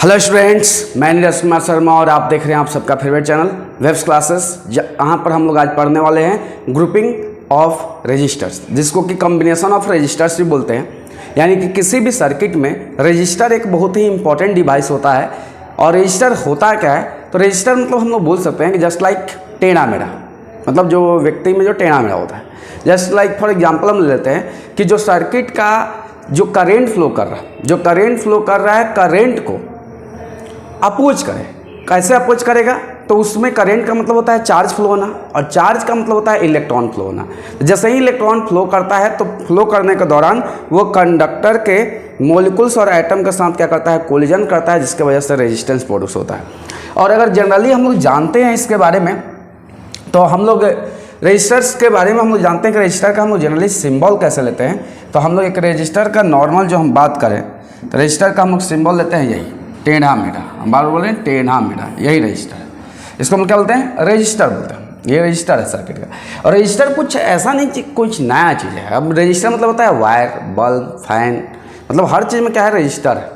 Hello students, मैं नीरज कुमार शर्मा और आप देख रहे हैं आप सबका फेवरेट चैनल वेब्स क्लासेस। यहाँ पर हम लोग आज पढ़ने वाले हैं ग्रुपिंग ऑफ रजिस्टर्स, जिसको कि कॉम्बिनेशन ऑफ रजिस्टर्स भी बोलते हैं। यानी कि किसी भी सर्किट में रजिस्टर एक बहुत ही इंपॉर्टेंट डिवाइस होता है। और रजिस्टर होता क्या है, तो रजिस्टर मतलब हम लोग बोल सकते हैं कि जस्ट लाइक टेढ़ा मेढ़ा, मतलब जो व्यक्ति में जो टेढ़ा मेढ़ा होता है। जस्ट लाइक फॉर एग्जाम्पल हम ले लेते हैं कि जो सर्किट का जो करेंट फ्लो कर रहा है, करेंट को अपोज करे। कैसे अपोज करेगा, तो उसमें करंट का मतलब होता है चार्ज फ्लो होना, और चार्ज का मतलब होता है इलेक्ट्रॉन फ्लो होना। जैसे ही इलेक्ट्रॉन फ्लो करता है तो फ्लो करने के दौरान वो कंडक्टर के मॉलिक्यूल्स और एटम के साथ क्या करता है, कोलिजन करता है, जिसके वजह से रेजिस्टेंस प्रोड्यूस होता है। और अगर जनरली हम लोग जानते हैं इसके बारे में, तो हम लोग रजिस्टर्स के बारे में हम लोग जानते हैं कि रजिस्टर का हम लोग जनरली सिंबल कैसे लेते हैं। तो हम लोग एक रजिस्टर का नॉर्मल जो हम बात करें, तो रजिस्टर का हम लोग सिंबल लेते हैं यही टेढ़ा मेढ़ा। हम बार बोल रहे हैं टेढ़ा मेढ़ा, यही रजिस्टर है। इसको हम क्या बोलते हैं, रजिस्टर बोलते हैं। ये रजिस्टर है सर्किट का। और रजिस्टर कुछ ऐसा नहीं, कुछ नया चीज़ है। अब रजिस्टर मतलब होता है वायर, बल्ब, फैन, मतलब हर चीज़ में क्या है, रजिस्टर है।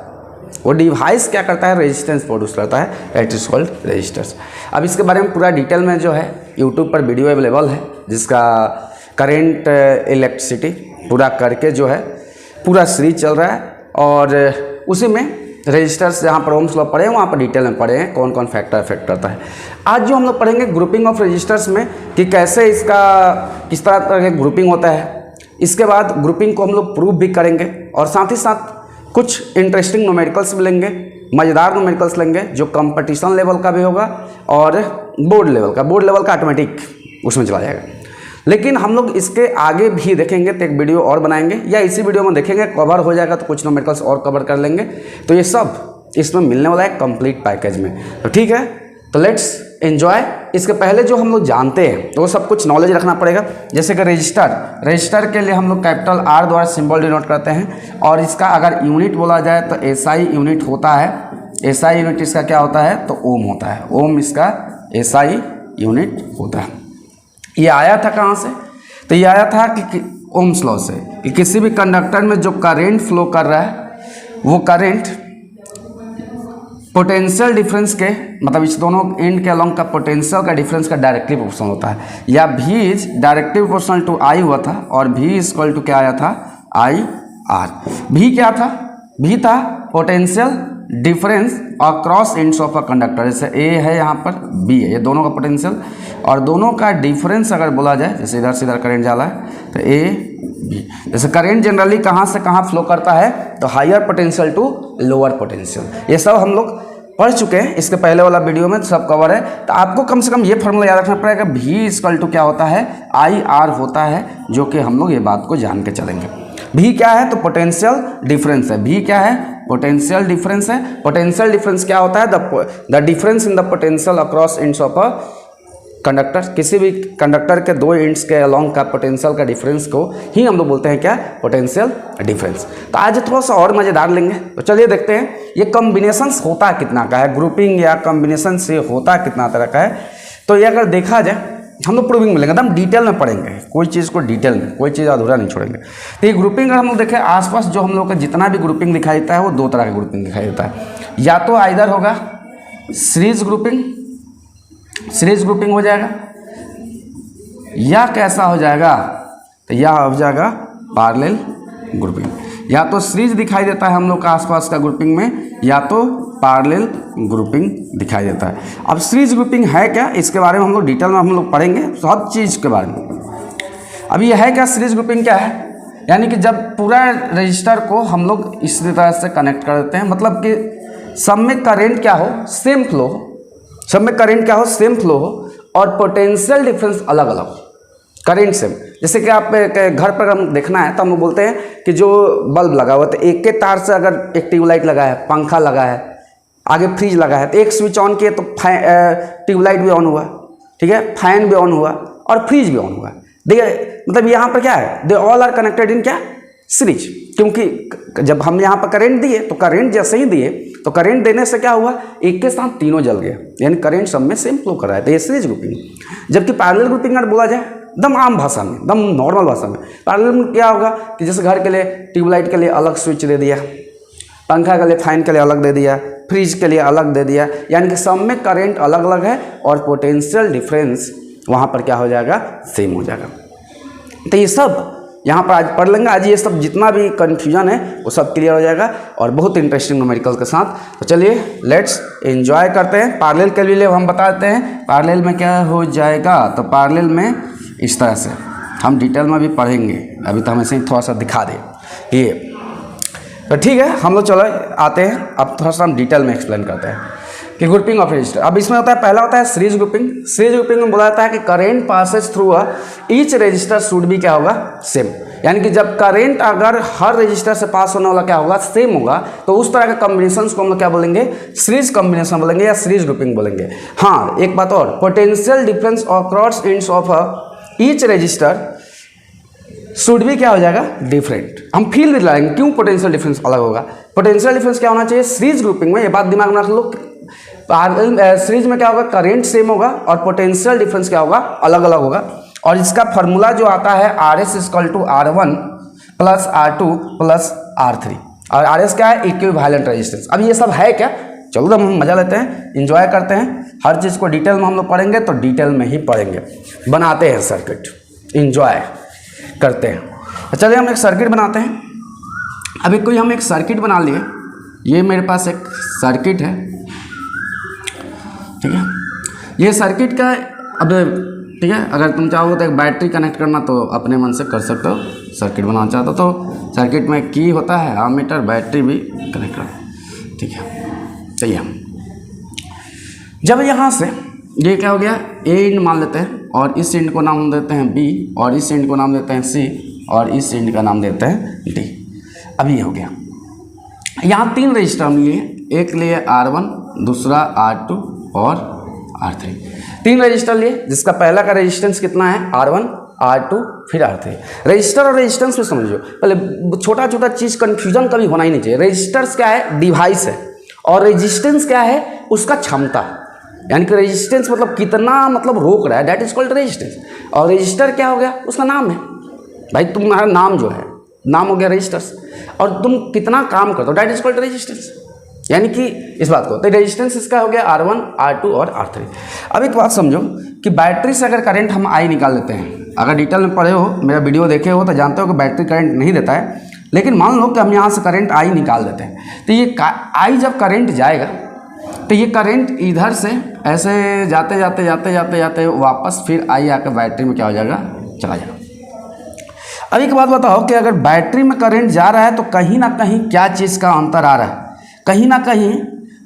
वो डिवाइस क्या करता है, रेजिस्टेंस प्रोड्यूस करता है, इट इज कॉल्ड रजिस्टर्स। अब इसके बारे में पूरा डिटेल में जो है यूट्यूब पर वीडियो अवेलेबल है, जिसका करेंट इलेक्ट्रिसिटी पूरा करके जो है पूरा सीरीज चल रहा है। और उसी में रजिस्टर्स जहाँ पर ओम्स लॉ पढ़े हैं वहाँ पर डिटेल में पढ़े हैं कौन कौन फैक्टर अफेक्ट करता है। आज जो हम लोग पढ़ेंगे ग्रुपिंग ऑफ रजिस्टर्स में कि कैसे इसका किस तरह का ग्रुपिंग होता है। इसके बाद ग्रुपिंग को हम लोग प्रूव भी करेंगे, और साथ ही साथ कुछ इंटरेस्टिंग न्यूमेरिकल्स भी लेंगे, मज़ेदार न्यूमेरिकल्स लेंगे जो कंपटीशन लेवल का भी होगा और बोर्ड लेवल का ऑटोमेटिक उसमें चला जाएगा। लेकिन हम लोग इसके आगे भी देखेंगे, तो एक वीडियो और बनाएंगे, या इसी वीडियो में देखेंगे, कवर हो जाएगा तो कुछ न्यूमेरिकल्स और कवर कर लेंगे। तो ये सब इसमें मिलने वाला है कंप्लीट पैकेज में। तो ठीक है, तो लेट्स एंजॉय। इसके पहले जो हम लोग जानते हैं तो वो सब कुछ नॉलेज रखना पड़ेगा। जैसे कि रजिस्टर के लिए हम लोग कैपिटल आर द्वारा सिंबल डिनोट करते हैं, और इसका अगर यूनिट बोला जाए तो एसआई यूनिट होता है। एसआई यूनिट इसका क्या होता है, तो ओम होता है। ओम इसका एसआई यूनिट होता है। ये आया था कहाँ से, तो ये आया था कि ओम्स लॉ से, कि किसी भी कंडक्टर में जो करंट फ्लो कर रहा है वो करंट पोटेंशियल डिफरेंस के, मतलब इस दोनों एंड के अलोंग का पोटेंशियल का डिफरेंस का डायरेक्टली प्रोपोर्शनल होता है। या भी इज डायरेक्टली प्रोपोर्शनल टू आई हुआ था, और भी इज इक्वल टू क्या आया था, आई आर। भी क्या था, भी था potential difference across ends of a conductor. जैसे ए है यहाँ पर, बी है, ये दोनों का पोटेंशियल, और दोनों का डिफरेंस अगर बोला जाए, जैसे इधर से इधर करंट जाला है तो ए बी। जैसे करंट जनरली कहाँ से कहाँ फ्लो करता है, तो higher potential to lower potential. ये सब हम लोग पढ़ चुके हैं इसके पहले वाला वीडियो में, सब कवर है। तो आपको कम से कम ये फॉर्मूला याद रखना पड़ेगा, भी इक्वल टू क्या होता है, आई आर होता है, जो कि हम लोग ये बात को जान के चलेंगे। भी क्या है, तो पोटेंशियल डिफरेंस है। भी क्या है, पोटेंशियल डिफरेंस है। पोटेंशियल डिफरेंस क्या होता है, the difference in the potential across ends of a conductor. किसी भी कंडक्टर के दो एंड्स के अलोंग का पोटेंशियल का डिफरेंस को ही हम लोग बोलते हैं क्या, पोटेंशियल डिफरेंस। तो आज थोड़ा सा और मज़ेदार लेंगे। तो चलिए देखते हैं ये कॉम्बिनेशन होता कितना का है, ग्रुपिंग या कॉम्बिनेशन से होता कितना तरह का है। तो ये अगर देखा जाए, हम लोग प्रूविंग में लेंगे, एकदम डिटेल में पढ़ेंगे, कोई चीज़ को डिटेल में, कोई चीज़ अधूरा नहीं छोड़ेंगे। तो ये ग्रुपिंग अगर हम लोग देखें, आसपास जो हम लोग का जितना भी ग्रुपिंग दिखाई देता है वो दो तरह का ग्रुपिंग दिखाई देता है। या तो आइदर होगा सीरीज ग्रुपिंग हो जाएगा, या कैसा हो जाएगा, तो यह हो जाएगा पैरेलल ग्रुपिंग। या तो सीरीज दिखाई देता है हम लोग का आसपास का ग्रुपिंग में, या तो पैरेलल ग्रुपिंग दिखाई देता है। अब सीरीज ग्रुपिंग है क्या, इसके बारे में हम लोग डिटेल में हम लोग पढ़ेंगे सब चीज़ के बारे में। अब ये है क्या, सीरीज ग्रुपिंग क्या है, यानी कि जब पूरा रजिस्टर को हम लोग इस तरह से कनेक्ट कर देते हैं, मतलब कि सब में करेंट क्या हो, सेम फ्लो हो, सब में करंट क्या हो, सेम फ्लो हो, और पोटेंशियल डिफरेंस अलग अलग हो, करंट सेम। जैसे कि आप घर पर हम देखना है तो हम लोग बोलते हैं कि जो बल्ब लगा हुआ, तो एक के तार से अगर एक ट्यूबलाइट लगा है, पंखा लगा है, आगे फ्रिज लगा है, तो एक स्विच ऑन किए तो ट्यूबलाइट भी ऑन हुआ, ठीक है, फैन भी ऑन हुआ और फ्रिज भी ऑन हुआ। देखिए मतलब यहाँ पर क्या है, they all are connected in क्या, सीरीज। क्योंकि जब हम यहाँ पर करंट दिए, तो करंट जैसे ही दिए तो करंट देने से क्या हुआ, एक के साथ तीनों जल गए, यानी करंट सब में सेम फ्लो कर रहा है। तो ये सीरीज ग्रुपिंग। जबकि पैरेलल ग्रुपिंग अगर बोला जाए, एकदम आम भाषा में, एकदम नॉर्मल भाषा में, पैरेलल में क्या होगा कि जैसे घर के लिए ट्यूबलाइट के लिए अलग स्विच दे दिया, पंखा के लिए फैन के लिए अलग दे दिया, फ्रिज के लिए अलग दे दिया, यानी कि सब में करंट अलग अलग है और पोटेंशियल डिफरेंस वहाँ पर क्या हो जाएगा, सेम हो जाएगा। तो ये सब यहाँ पर आज पढ़ लेंगे। आज ये सब जितना भी कन्फ्यूजन है वो सब क्लियर हो जाएगा और बहुत इंटरेस्टिंग न्यूमेरिकल के साथ। तो चलिए लेट्स एंजॉय करते हैं। पैरेलल के लिए हम बताते हैं पैरेलल में क्या हो जाएगा। तो पैरेलल में इस तरह से हम डिटेल में भी पढ़ेंगे, अभी तो हम ऐसे ही थोड़ा सा दिखा दें ये। तो ठीक है, हम लोग चलो आते हैं, अब थोड़ा सा हम डिटेल में एक्सप्लेन करते हैं कि ग्रुपिंग ऑफ रजिस्टर। अब इसमें होता है, पहला होता है सीरीज ग्रुपिंग। सीरीज ग्रुपिंग में बोला जाता है कि current Passage through each register should भी क्या होगा, सेम। यानी कि जब करेंट अगर हर रजिस्टर से पास होने वाला क्या होगा, सेम होगा, तो उस तरह के कॉम्बिनेशन को हम लोग क्या बोलेंगे, सीरीज कॉम्बिनेशन बोलेंगे या सीरीज ग्रुपिंग बोलेंगे। हाँ, एक बात और, potential difference across ends of each resistor should भी क्या हो जाएगा, डिफरेंट। हम फील भी लाएंगे क्यों पोटेंशियल डिफरेंस अलग होगा। पोटेंशियल डिफरेंस क्या होना चाहिए सीरीज ग्रुपिंग में, ये बात दिमाग में रख लो। सीरीज में क्या होगा, करंट सेम होगा और पोटेंशियल डिफरेंस क्या होगा, अलग अलग होगा। और इसका फॉर्मूला जो आता है RS = R1 + R2 + R3, और RS क्या है, इक्विवेलेंट रेजिस्टेंस। अब ये सब है क्या, चलो हम मजा लेते हैं, एंजॉय करते हैं। हर चीज़ को डिटेल में हम लोग पढ़ेंगे तो डिटेल में ही पढ़ेंगे, बनाते हैं सर्किट, एंजॉय करते हैं। चलिए हम एक सर्किट बनाते हैं। अभी कोई हम एक सर्किट बना लिए, ये मेरे पास एक सर्किट है, ठीक है। ये सर्किट का अब ठीक है, अगर तुम चाहो तो एक बैटरी कनेक्ट करना तो अपने मन से कर सकते हो। सर्किट बनाना चाहते हो तो सर्किट में की होता है एमीटर, बैटरी भी कनेक्ट करना, ठीक है। चलिए जब यहाँ से ये क्या हो गया, ए एंड मान लेते हैं और इस एंड को नाम देते हैं बी और इस एंड को नाम देते हैं सी और इस एंड का नाम देते हैं डी। अब ये हो गया, यहाँ 3 रजिस्टर हम लिए, एक लिए R1, दूसरा R2 और R3। 3 रजिस्टर लिए, जिसका पहला का रेजिस्टेंस कितना है, R1, R2 फिर R3। रजिस्टर और रेजिस्टेंस में समझो, पहले छोटा छोटा चीज़ कन्फ्यूजन कभी होना ही नहीं चाहिए। रजिस्टर्स क्या है, डिवाइस है, और रेजिस्टेंस क्या है, उसका क्षमता। यानी कि रेजिस्टेंस मतलब कितना मतलब रोक रहा है, दैट इज कॉल्ड रेजिस्टेंस। और रजिस्टर क्या हो गया, उसका नाम है। भाई तुम्हारा नाम जो है, नाम हो गया रजिस्टर्स, और तुम कितना काम करते हो, दैट इज कॉल्ड रेजिस्टेंस। यानी कि इस बात को, तो रेजिस्टेंस इसका हो गया R1, R2 और R3। अब एक बात समझो कि बैटरी से अगर करंट हम I निकाल लेते हैं, अगर डिटेल में पढ़े हो, मेरा वीडियो देखे हो तो जानते हो कि बैटरी करंट नहीं देता है, लेकिन मान लो कि हम यहाँ से करंट I निकाल देते हैं, तो ये I जब करंट जाएगा तो ये करंट इधर से ऐसे जाते जाते जाते जाते जाते वापस फिर I आकर बैटरी में क्या हो जाएगा, चला जाएगा। अब एक बात बताओ कि अगर बैटरी में करंट जा रहा है तो कहीं ना कहीं क्या चीज़ का अंतर आ रहा है, कहीं ना कहीं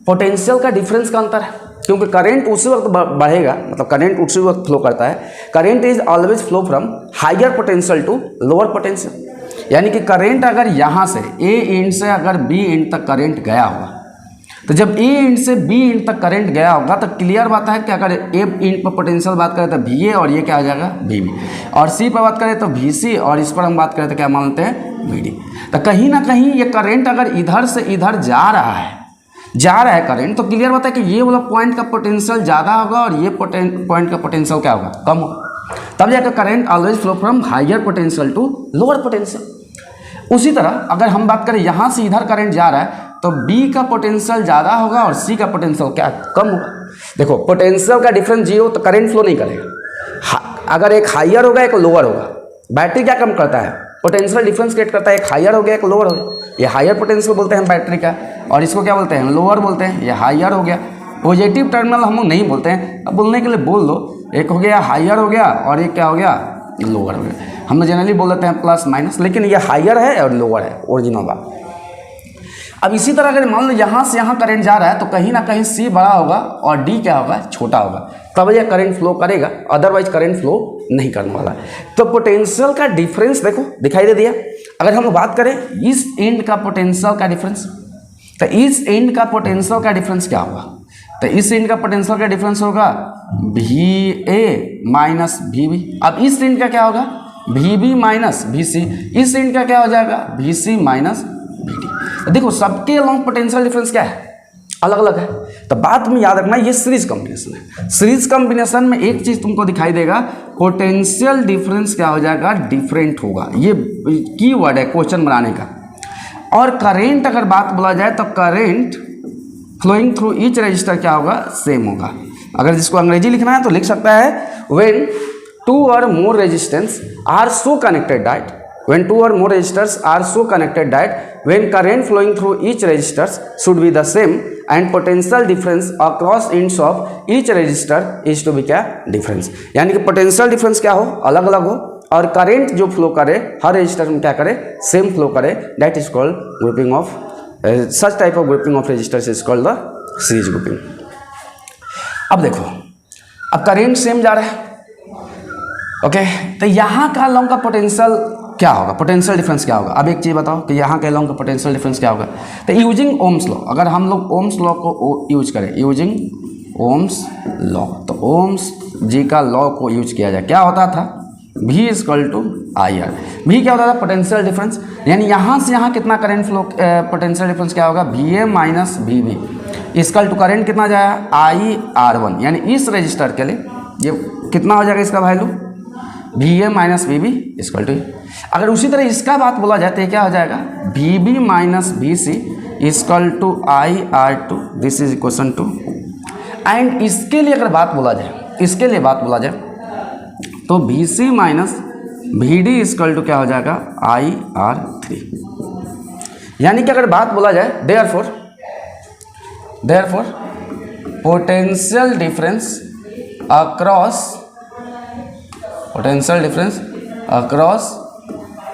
पोटेंशियल का डिफरेंस का अंतर है। क्योंकि करंट उसी वक्त बढ़ेगा, मतलब करंट उसी वक्त फ्लो करता है। Current is always flow from higher potential to lower potential. यानी कि करंट अगर यहाँ से ए एंड से अगर बी एंड तक करंट गया होगा, तो जब ए एंड से बी एंड तक करंट गया होगा तो क्लियर बात है कि अगर ए एंड पर पोटेंशियल बात करें तो VA और ये क्या हो जाएगा, VB, और सी पर बात करें तो VC, और इस पर हम बात करें तो क्या मानते हैं, VD। तो कहीं ना कहीं ये करंट अगर इधर से इधर जा रहा है करंट, तो क्लियर बात है कि ये वाला पॉइंट का पोटेंशियल ज़्यादा होगा और ये पॉइंट का पोटेंशियल क्या होगा, कम होगा। तब जाकर current always flow from higher potential to lower potential. उसी तरह अगर हम बात करें यहाँ से इधर करंट जा रहा है तो B का पोटेंशियल ज़्यादा होगा और C का पोटेंशियल क्या, कम होगा। देखो पोटेंशियल का डिफरेंस 0 तो करंट फ्लो नहीं करेगा। अगर एक हायर होगा एक लोअर होगा। बैटरी क्या कम करता है, पोटेंशियल डिफरेंस क्रिएट करता है, एक हायर हो गया एक लोअर हो गया। ये हायर पोटेंशियल बोलते हैं बैटरी का, और इसको क्या बोलते हैं, लोअर बोलते हैं। ये हायर हो गया, पॉजिटिव टर्मिनल हम लोग नहीं बोलते हैं, अब बोलने के लिए बोल दो, एक हो गया हायर हो गया और एक क्या हो गया, लोअर हो गया। हम लोग जनरली बोल देते हैं प्लस माइनस, लेकिन ये हायर है और लोअर है, ओरिजिनल बात। अब इसी तरह अगर मान लो यहाँ से यहाँ करंट जा रहा है तो कहीं ना कहीं C बड़ा होगा और D क्या होगा, छोटा होगा, तब यह करंट फ्लो करेगा, अदरवाइज करंट फ्लो नहीं करने वाला है। तो पोटेंशियल का डिफरेंस देखो दिखाई दे दिया। अगर हम बात करें इस एंड का पोटेंशियल का डिफरेंस, तो इस एंड का पोटेंशियल का डिफरेंस क्या होगा, तो इस एंड का पोटेंशियल का डिफरेंस होगा VA माइनस VB। अब इस एंड का क्या होगा, VB माइनस VC। इस एंड का क्या हो जाएगा, VC माइनस VD। देखो सबके अलॉन्ग पोटेंशियल डिफरेंस क्या है, अलग अलग है। तो बात में याद रखना ये सीरीज कॉम्बिनेशन है। सीरीज कॉम्बिनेशन में एक चीज तुमको दिखाई देगा, पोटेंशियल डिफरेंस क्या हो जाएगा, डिफरेंट होगा। ये कीवर्ड है क्वेश्चन बनाने का। और करेंट अगर बात बोला जाए तो current flowing through each resistor क्या होगा, सेम होगा। अगर जिसको अंग्रेजी लिखना है तो लिख सकता है व्हेन टू और more resistance are so connected that, when two or more resistors are so connected that when current flowing through each resistors should be the same and potential difference across ends of each resistor is to be क्या, difference। यानी कि potential difference क्या हो, अलग अलग हो, और current जो फ्लो करे हर रजिस्टर में क्या करे, सेम फ्लो करे, that is called grouping of, such type of grouping of resistors is called the series grouping. अब देखो, अब करंट सेम जा रहा है, ओके, तो यहाँ का लॉन्ग का पोटेंशियल क्या होगा, पोटेंशियल डिफरेंस क्या होगा। अब एक चीज़ बताओ कि यहाँ के लॉन्ग का पोटेंशियल डिफरेंस क्या होगा। तो यूजिंग ओम्स लॉ, अगर हम लोग ओम्स लॉ को यूज करें, यूजिंग ओम्स लॉ, तो ओम्स जी का लॉ को यूज किया जाए, क्या होता था, V equal to I R. V क्या होता था, पोटेंशियल डिफरेंस, यानी यहाँ से यहाँ कितना करंट फ्लो, पोटेंशियल डिफरेंस क्या होगा, VA minus VB equal to current कितना जाएगा, IR1, यानी इस रजिस्टर के लिए ये कितना हो जाएगा, इसका value VA minus VB equal to. अगर उसी तरह इसका बात बोला जाए तो ये क्या हो जाएगा, VB minus VC equal to IR2, this is equation 2। And इसके लिए अगर बात बोला जाए, इसके लिए बात बोला जाए तो VC minus VD equal to क्या हो जाएगा, IR3। यानी कि अगर बात बोला जाए therefore potential difference across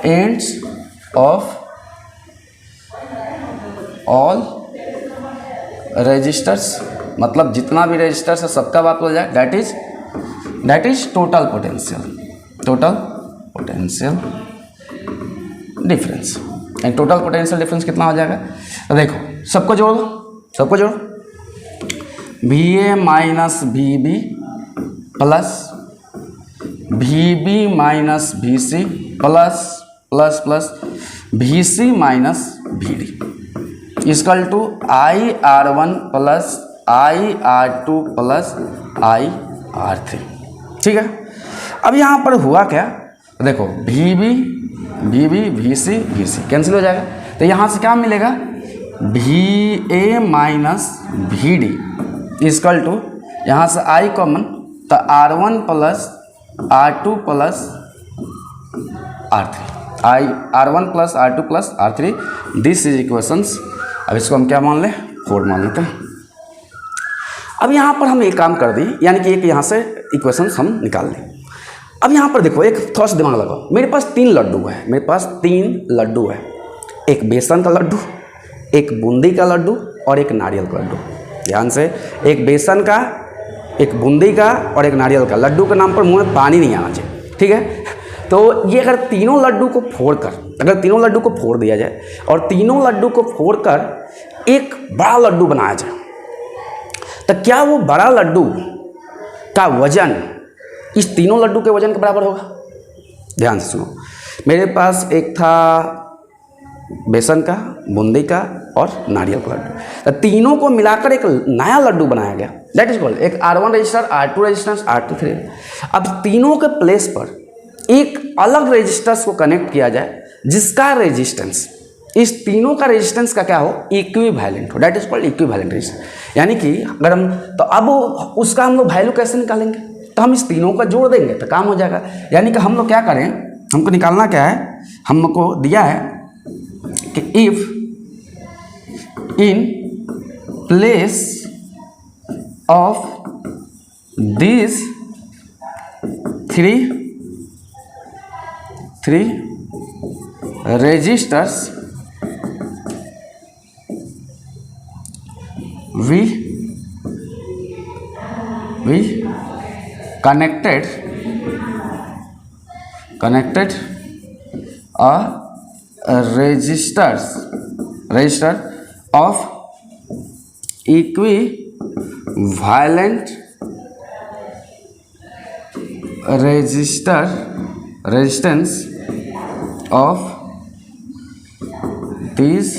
ends of all resistors, मतलब जितना भी रजिस्टर्स है सबका बात बोला जाए, that is total potential difference. And total potential difference कितना हो जाएगा, तो देखो सबको जोड़ो, VA minus VB plus VB minus VC plus VC minus VD equal to IR1 plus IR2 plus IR3। ठीक है, अब यहाँ पर हुआ क्या, देखो VB VC कैंसिल हो जाएगा, तो यहाँ से क्या मिलेगा, VA minus VD equal to, यहाँ से I कॉमन, तो R1 plus R2 plus R3, R1 plus R2 plus R3, this is equations. अब इसको हम क्या मान लें, 4 मान लेते हैं। अब यहाँ पर हम एक काम कर दी, यानी कि एक यहाँ से इक्वेशंस हम निकाल लें। अब यहाँ पर देखो, एक थोड़ा सा दिमाग लगाओ, मेरे पास 3 लड्डू है, एक बेसन का लड्डू, एक बूंदी का लड्डू और एक नारियल का लड्डू। ध्यान से, एक बेसन का, एक बूंदी का और एक नारियल का। लड्डू के नाम पर मुंह में पानी नहीं आना चाहिए, ठीक है। तो ये अगर तीनों लड्डू को फोड़ दिया जाए और तीनों लड्डू को फोड़कर एक बड़ा लड्डू बनाया जाए, तो क्या वो बड़ा लड्डू का वजन इस तीनों लड्डू के वजन के बराबर होगा। ध्यान से सुनो, मेरे पास एक था बेसन का, बूंदी का और नारियल का लड्डू, तो तीनों को मिलाकर एक नया लड्डू बनाया गया, दैट इज कॉल्ड, एक R1 register, R2 resistance, R2 अब तीनों के प्लेस पर एक अलग रेजिस्टर्स को कनेक्ट किया जाए जिसका रेजिस्टेंस, इस तीनों का रेजिस्टेंस का क्या हो, इक्विवेलेंट हो, that is called equivalent resistance. यानी कि अगर हम, तो अब उसका हम लोग वैल्यू कैसे निकालेंगे, तो हम इस तीनों का जोड़ देंगे तो काम हो जाएगा। यानी कि हम लोग क्या करें, हमको निकालना क्या है, हमको दिया है कि if in place of this three resistors we connected a register of equivalent resistance of these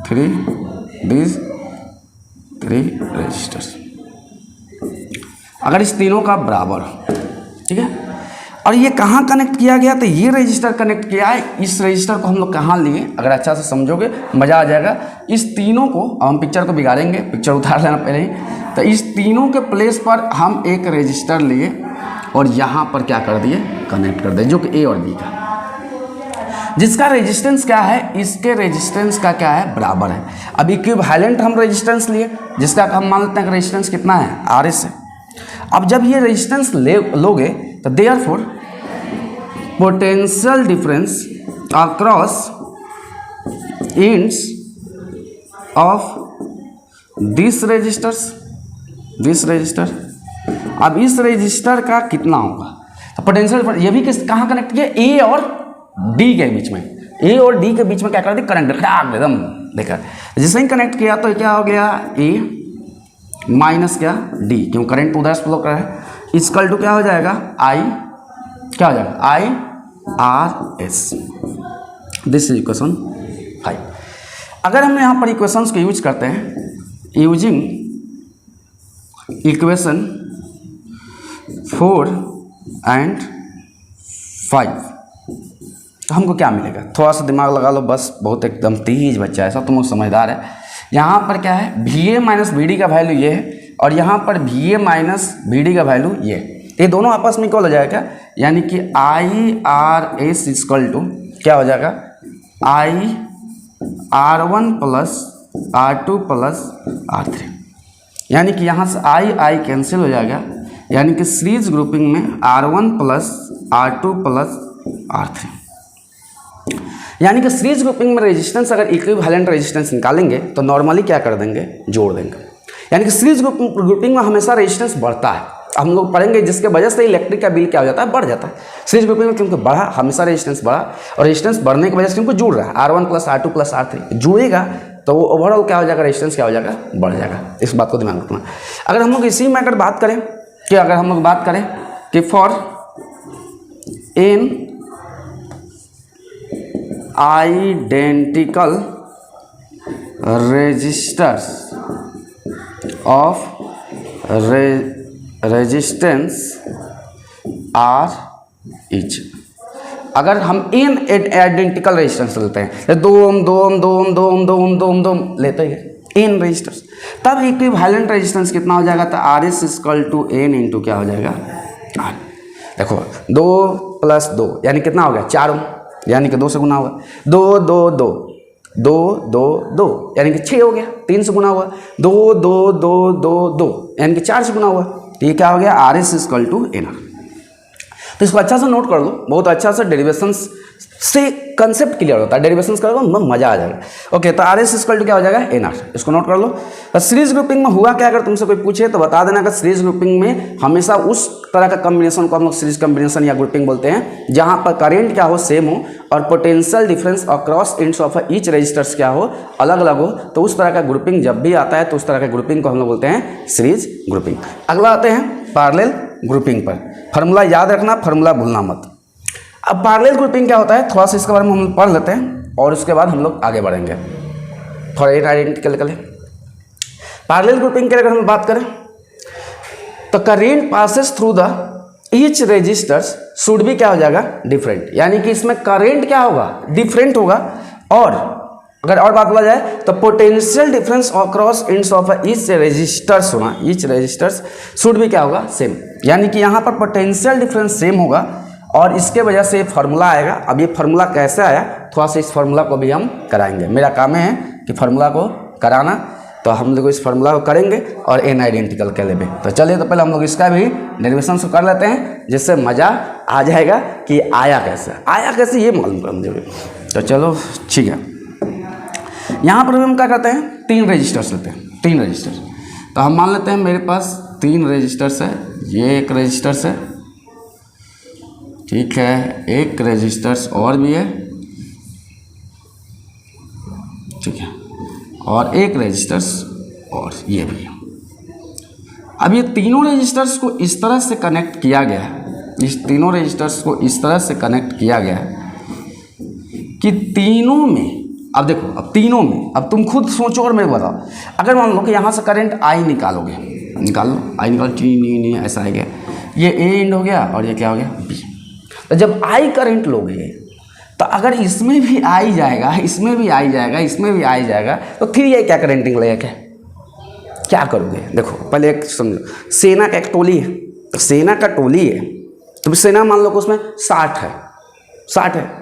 three resistors, अगर इस तीनों का बराबर हो, ठीक है। और ये कहाँ कनेक्ट किया गया, तो ये रजिस्टर कनेक्ट किया है। इस रजिस्टर को हम लोग कहाँ लिए, अगर अच्छा से समझोगे मज़ा आ जाएगा। इस तीनों को, हम पिक्चर को बिगाड़ेंगे, पिक्चर उतार लेना पहले ही। तो इस तीनों के प्लेस पर हम एक रजिस्टर लिए और यहाँ पर क्या कर दिए, कनेक्ट कर दिए, जो कि ए और बी का, जिसका रेजिस्टेंस क्या है, इसके रेजिस्टेंस का क्या है, बराबर है। अब इक्विवेलेंट हम रेजिस्टेंस लिए, जिसका हम मान लेते हैं कि रेजिस्टेंस कितना है, आर एस है। अब जब ये रेजिस्टेंस लोगे तो therefore potential difference across ends of this register, अब इस रजिस्टर का कितना होगा, तो पोटेंशियल, ये भी किस कहाँ कनेक्ट किया, ए और डी के बीच में, ए और डी के बीच में क्या कर दी, करंट एकदम देखा। जैसे ही कनेक्ट किया तो क्या हो गया, ए माइनस क्या, डी, क्यों करंट उधर से फ्लो कर रहा है, इक्वल टू क्या हो जाएगा, आई, क्या हो जाएगा, I R S. This is equation 5। अगर हम यहाँ पर इक्वेशंस को यूज करते हैं, यूजिंग इक्वेशन 4 एंड 5, तो हमको क्या मिलेगा, थोड़ा सा दिमाग लगा लो बस, बहुत एकदम तेज बच्चा है, सब तुम लोग समझदार है। यहाँ पर क्या है, V A minus we D का वैल्यू ये है, और यहाँ पर वी ए माइनस वी डी का वैल्यू ये दोनों आपस में इक्वल हो जाएगा, यानी कि I R S equal to क्या हो जाएगा, I R one plus R two plus R three, यानी कि यहाँ से आई कैंसिल हो जाएगा, यानी कि सीरीज ग्रुपिंग में R one plus R two plus R three, यानी कि सीरीज ग्रुपिंग में रेजिस्टेंस अगर इक्विवेलेंट रेजिस्टेंस निकालेंगे तो नॉर्मली क्या कर देंगे, जोड़ देंगे, यानी कि सीरीज ग्रुपिंग में हमेशा रेजिस्टेंस बढ़ता है। हम लोग पढ़ेंगे जिसके वजह से इलेक्ट्रिक का बिल क्या हो जाता है, बढ़ जाता है। सीरीज ग्रुपिंग में क्योंकि बढ़ा, हमेशा रेजिस्टेंस बढ़ा, और रेजिस्टेंस बढ़ने की वजह से क्योंकि जुड़ रहा है, R one plus R two plus R three जुड़ेगा तो वो ओवरऑल क्या हो जाएगा, रेजिस्टेंस क्या हो जाएगा, बढ़ जाएगा। इस बात को दिमाग में रखना। अगर हम लोग इसी में अगर बात करें कि for N identical resistors of resistance R each, अगर हम एन आइडेंटिकल रेजिस्टेंस लेते हैं, दो ओम लेते हैं एन रेजिस्टर्स, तब इक्विवेलेंट रेजिस्टेंस कितना हो जाएगा, तो R S equal to N into क्या हो जाएगा, आर। देखो 2 + 2 यानी कितना हो गया, 4 ओम, यानी कि 2 से गुना हुआ, 2 2 2 2 2 2 यानी कि 6 हो गया, 3 से गुना हुआ, 2 2 2 2 2 यानी कि 4 से गुना हुआ, तो ये क्या हो गया, R S equal to N R. तो इसको अच्छा से नोट कर लो, बहुत अच्छा से डेरिवेशंस से कंसेप्ट क्लियर होता है, डेरिवेशंस करोगे मजा आ जाएगा। ओके, तो आर एस इक्वल टू क्या हो जाएगा, एन आर, इसको नोट कर लो। तो सीरीज ग्रुपिंग में हुआ क्या, अगर तुमसे कोई पूछे तो बता देना कि सीरीज ग्रुपिंग में हमेशा उस तरह का कॉम्बिनेशन को हम लोग सीरीज कॉम्बिनेशन या ग्रुपिंग बोलते हैं, जहां पर करेंट क्या हो, सेम हो, और potential difference across ends of each resistors क्या हो, अलग अलग हो, तो उस तरह का ग्रुपिंग जब भी आता है तो उस तरह का ग्रुपिंग को हम लोग बोलते हैं सीरीज ग्रुपिंग। अगला आते हैं पैरेलल ग्रुपिंग पर। फार्मूला याद रखना, फार्मूला भूलना मत। अब पैरेलल ग्रुपिंग क्या होता है, थोड़ा सा इसके बारे में हम पढ़ लेते हैं और उसके बाद हम लोग आगे बढ़ेंगे। थोड़ा एक आइडेंटिकल कर ले। पैरेलल ग्रुपिंग की अगर हम बात करें तो current passes through the each resistors should भी क्या हो जाएगा, डिफरेंट, यानी कि इसमें करेंट क्या होगा, डिफरेंट होगा, और अगर और बात बोला जाए तो potential difference across ends of each resistors होना, ईच रजिस्टर्स शुड भी क्या होगा, सेम, यानी कि यहाँ पर पोटेंशियल डिफरेंस सेम होगा और इसके वजह से फार्मूला आएगा। अब ये फार्मूला कैसे आया, थोड़ा सा इस फार्मूला को भी हम कराएंगे, मेरा काम है कि फार्मूला को कराना, तो हम लोग इस फार्मूला को करेंगे और एन आइडेंटिकल कर लेंगे। तो चलिए, तो पहले हम लोग इसका भी डेरिवेशन कर लेते हैं, जिससे मज़ा आ जाएगा कि आया कैसे ये मालूम कर मुझे। तो चलो ठीक है, यहाँ पर हम क्या करते हैं, 3 रजिस्टर्स लेते हैं, 3 रजिस्टर। तो हम मान लेते हैं मेरे पास 3 रजिस्टर्स है, ये एक रजिस्टर्स है, ठीक है, एक रजिस्टर्स और भी है, ठीक है, और एक रजिस्टर्स और ये भी है। अब ये तीनों रजिस्टर्स को इस तरह से कनेक्ट किया गया है, इस तीनों रजिस्टर्स को इस तरह से कनेक्ट किया गया है कि तीनों में, अब देखो, अब तीनों में, अब तुम खुद सोचो और मैं बताओ, अगर मान लो कि यहाँ से करंट आई निकालोगे, निकाल लो, आई निकाल, नहीं ऐसा आ गया, ये ए एंड हो गया और ये क्या हो गया, बी। तो जब आई करंट लोगे तो अगर इसमें भी आई जाएगा, इसमें भी आई जाएगा, इसमें भी आई जाएगा, तो फिर ये क्या करंटिंग लगेगा, क्या करोगे? देखो पहले एक समझो, सेना का एक टोली है, तो सेना का टोली है, तो सेना मान लो कि उसमें 60 है